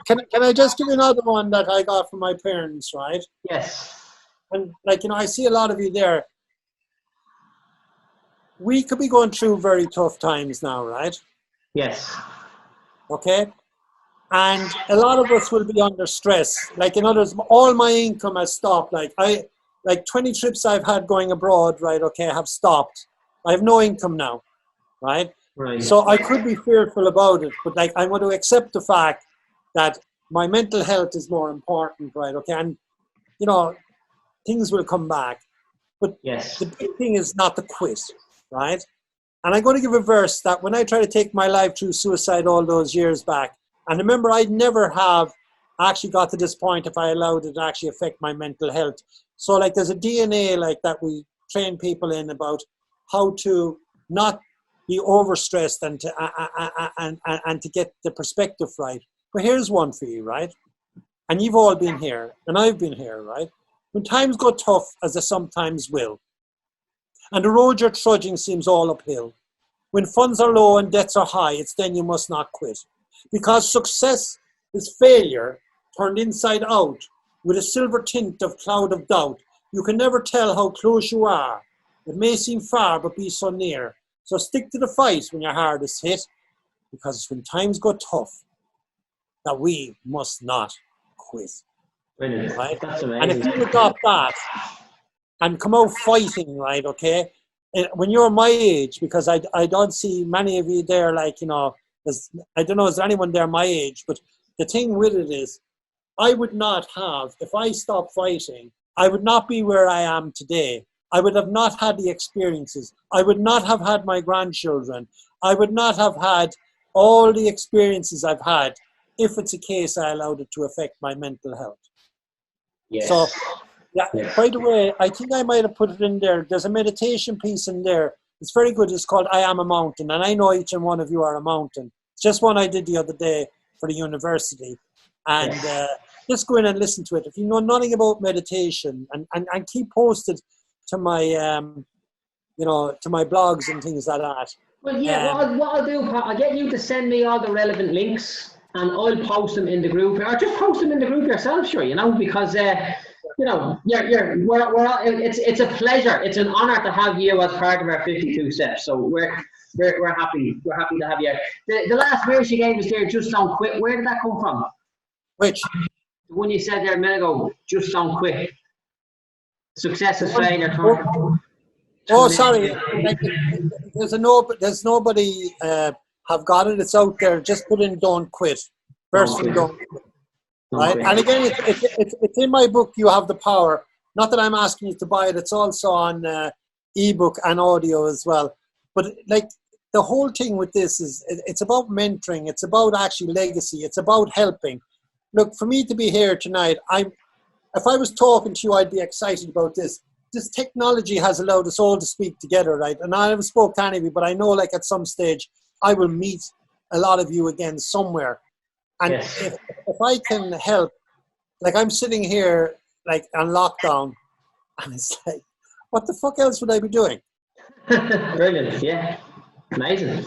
[SPEAKER 2] Can I just give you another one that I got from my parents, right?
[SPEAKER 3] Yes.
[SPEAKER 2] And I see a lot of you there. We could be going through very tough times now, right?
[SPEAKER 3] Yes.
[SPEAKER 2] Okay? And a lot of us will be under stress. Like, in others, all my income has stopped. Like 20 trips I've had going abroad, right, okay, have stopped. I have no income now, right?
[SPEAKER 3] Right.
[SPEAKER 2] So I could be fearful about it, but like I'm going to accept the fact that my mental health is more important, right, okay? And, things will come back. But the big thing is not to quit, right? And I'm going to give a verse that when I try to take my life through suicide all those years back, and remember, I'd never have actually got to this point if I allowed it to actually affect my mental health. So like there's a DNA like that we train people in about how to not be overstressed and to get the perspective right. But here's one for you, right? And you've all been here, and I've been here, right? When times go tough, as they sometimes will, and the road you're trudging seems all uphill, when funds are low and debts are high, it's then you must not quit. Because success is failure turned inside out with a silver tint of cloud of doubt. You can never tell how close you are. It may seem far, but be so near. So stick to the fight when your hardest hit, because when times go tough, that we must not quit.
[SPEAKER 3] Brilliant.
[SPEAKER 2] Right?
[SPEAKER 3] That's
[SPEAKER 2] And if
[SPEAKER 3] amazing.
[SPEAKER 2] you adopt that and come out fighting, right, okay, when you're my age, because I don't see many of you there, like, you know, I don't know, is there anyone there my age? But the thing with it is, I would not have, if I stopped fighting, I would not be where I am today. I would have not had the experiences. I would not have had my grandchildren. I would not have had all the experiences I've had if it's a case I allowed it to affect my mental health.
[SPEAKER 3] Yes.
[SPEAKER 2] So, yeah,
[SPEAKER 3] Yes.
[SPEAKER 2] by the way, I think I might have put it in there. There's a meditation piece in there. It's very good. It's called I Am a Mountain. And I know each and one of you are a mountain. It's just one I did the other day for the university. And just go in and listen to it. If you know nothing about meditation, and keep posted to my, to my blogs and things like that.
[SPEAKER 3] Well, yeah, what I'll do, Pat, I'll get you to send me all the relevant links and I'll post them in the group. Or just post them in the group yourself, sure, because, it's a pleasure. It's an honor to have you as part of our 52 steps. So we're happy. We're happy to have you. The last verse you gave us there, just don't quit. Where did that come from?
[SPEAKER 2] Which?
[SPEAKER 3] The one you said there a minute ago, just don't quit. Success is failure.
[SPEAKER 2] Oh, sorry. There's nobody have got it. It's out there. Just put in "don't quit." First one, don't quit. Right? And again, it's in my book. You Have the Power. Not that I'm asking you to buy it. It's also on ebook and audio as well. But like the whole thing with this is, it's about mentoring. It's about actually legacy. It's about helping. Look, for me to be here tonight, if I was talking to you, I'd be excited about this. This technology has allowed us all to speak together, right? And I haven't spoke to any of you, but I know like at some stage I will meet a lot of you again somewhere. And
[SPEAKER 3] yes.
[SPEAKER 2] if I can help, like I'm sitting here like on lockdown, and it's like, what the fuck else would I be doing?
[SPEAKER 3] Brilliant, yeah. Amazing.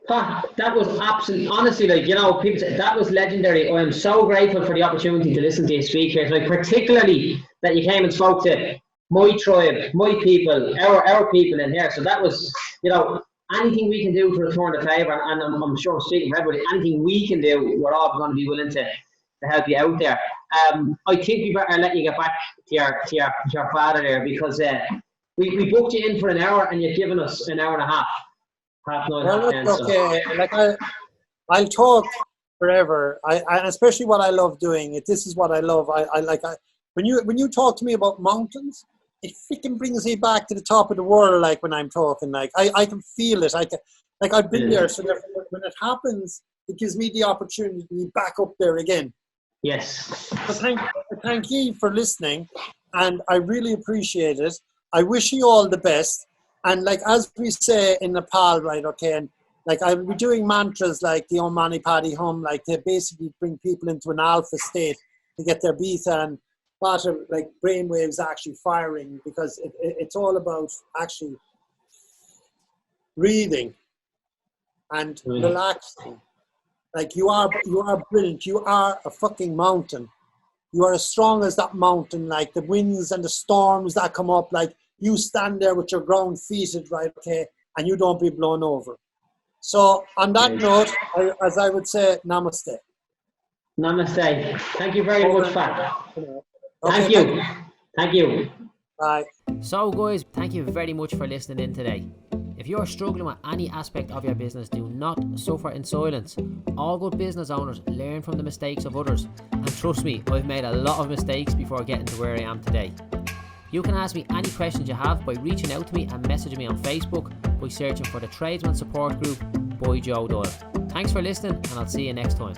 [SPEAKER 3] That was absolutely, honestly, people say that was legendary. I'm so grateful for the opportunity to listen to you speak here, particularly that you came and spoke to my tribe, my people, our people in here. So that was, anything we can do to return the favour, and I'm sure speaking for everybody, anything we can do, we're all going to be willing to help you out there. I think we better let you get back to your father there, because we booked you in for an hour and you've given us an hour and a half.
[SPEAKER 2] Okay. Like I'll talk forever. I especially what I love doing. This is what I love. When you talk to me about mountains, it freaking brings me back to the top of the world. Like when I'm talking, like I can feel it. I've been there. So when it happens, it gives me the opportunity to be back up there again.
[SPEAKER 3] Yes.
[SPEAKER 2] So thank you for listening, and I really appreciate it. I wish you all the best. And like, as we say in Nepal, right, okay, and like I'll be doing mantras like the Om Mani Padme Hum, like they basically bring people into an alpha state to get their beta and like brainwaves actually firing, because it's all about actually breathing and relaxing. Like you are brilliant. You are a fucking mountain. You are as strong as that mountain. Like the winds and the storms that come up, like you stand there with your ground feeted, right, okay, and you don't be blown over. So on that note, as I would say, namaste.
[SPEAKER 3] Namaste. Thank you very much, Pat.
[SPEAKER 2] Okay,
[SPEAKER 3] Thank you.
[SPEAKER 2] Bye.
[SPEAKER 1] So guys, thank you very much for listening in today. If you're struggling with any aspect of your business, do not suffer in silence. All good business owners learn from the mistakes of others. And trust me, I've made a lot of mistakes before getting to where I am today. You can ask me any questions you have by reaching out to me and messaging me on Facebook by searching for the Tradesman Support Group by Joe Doyle. Thanks for listening, and I'll see you next time.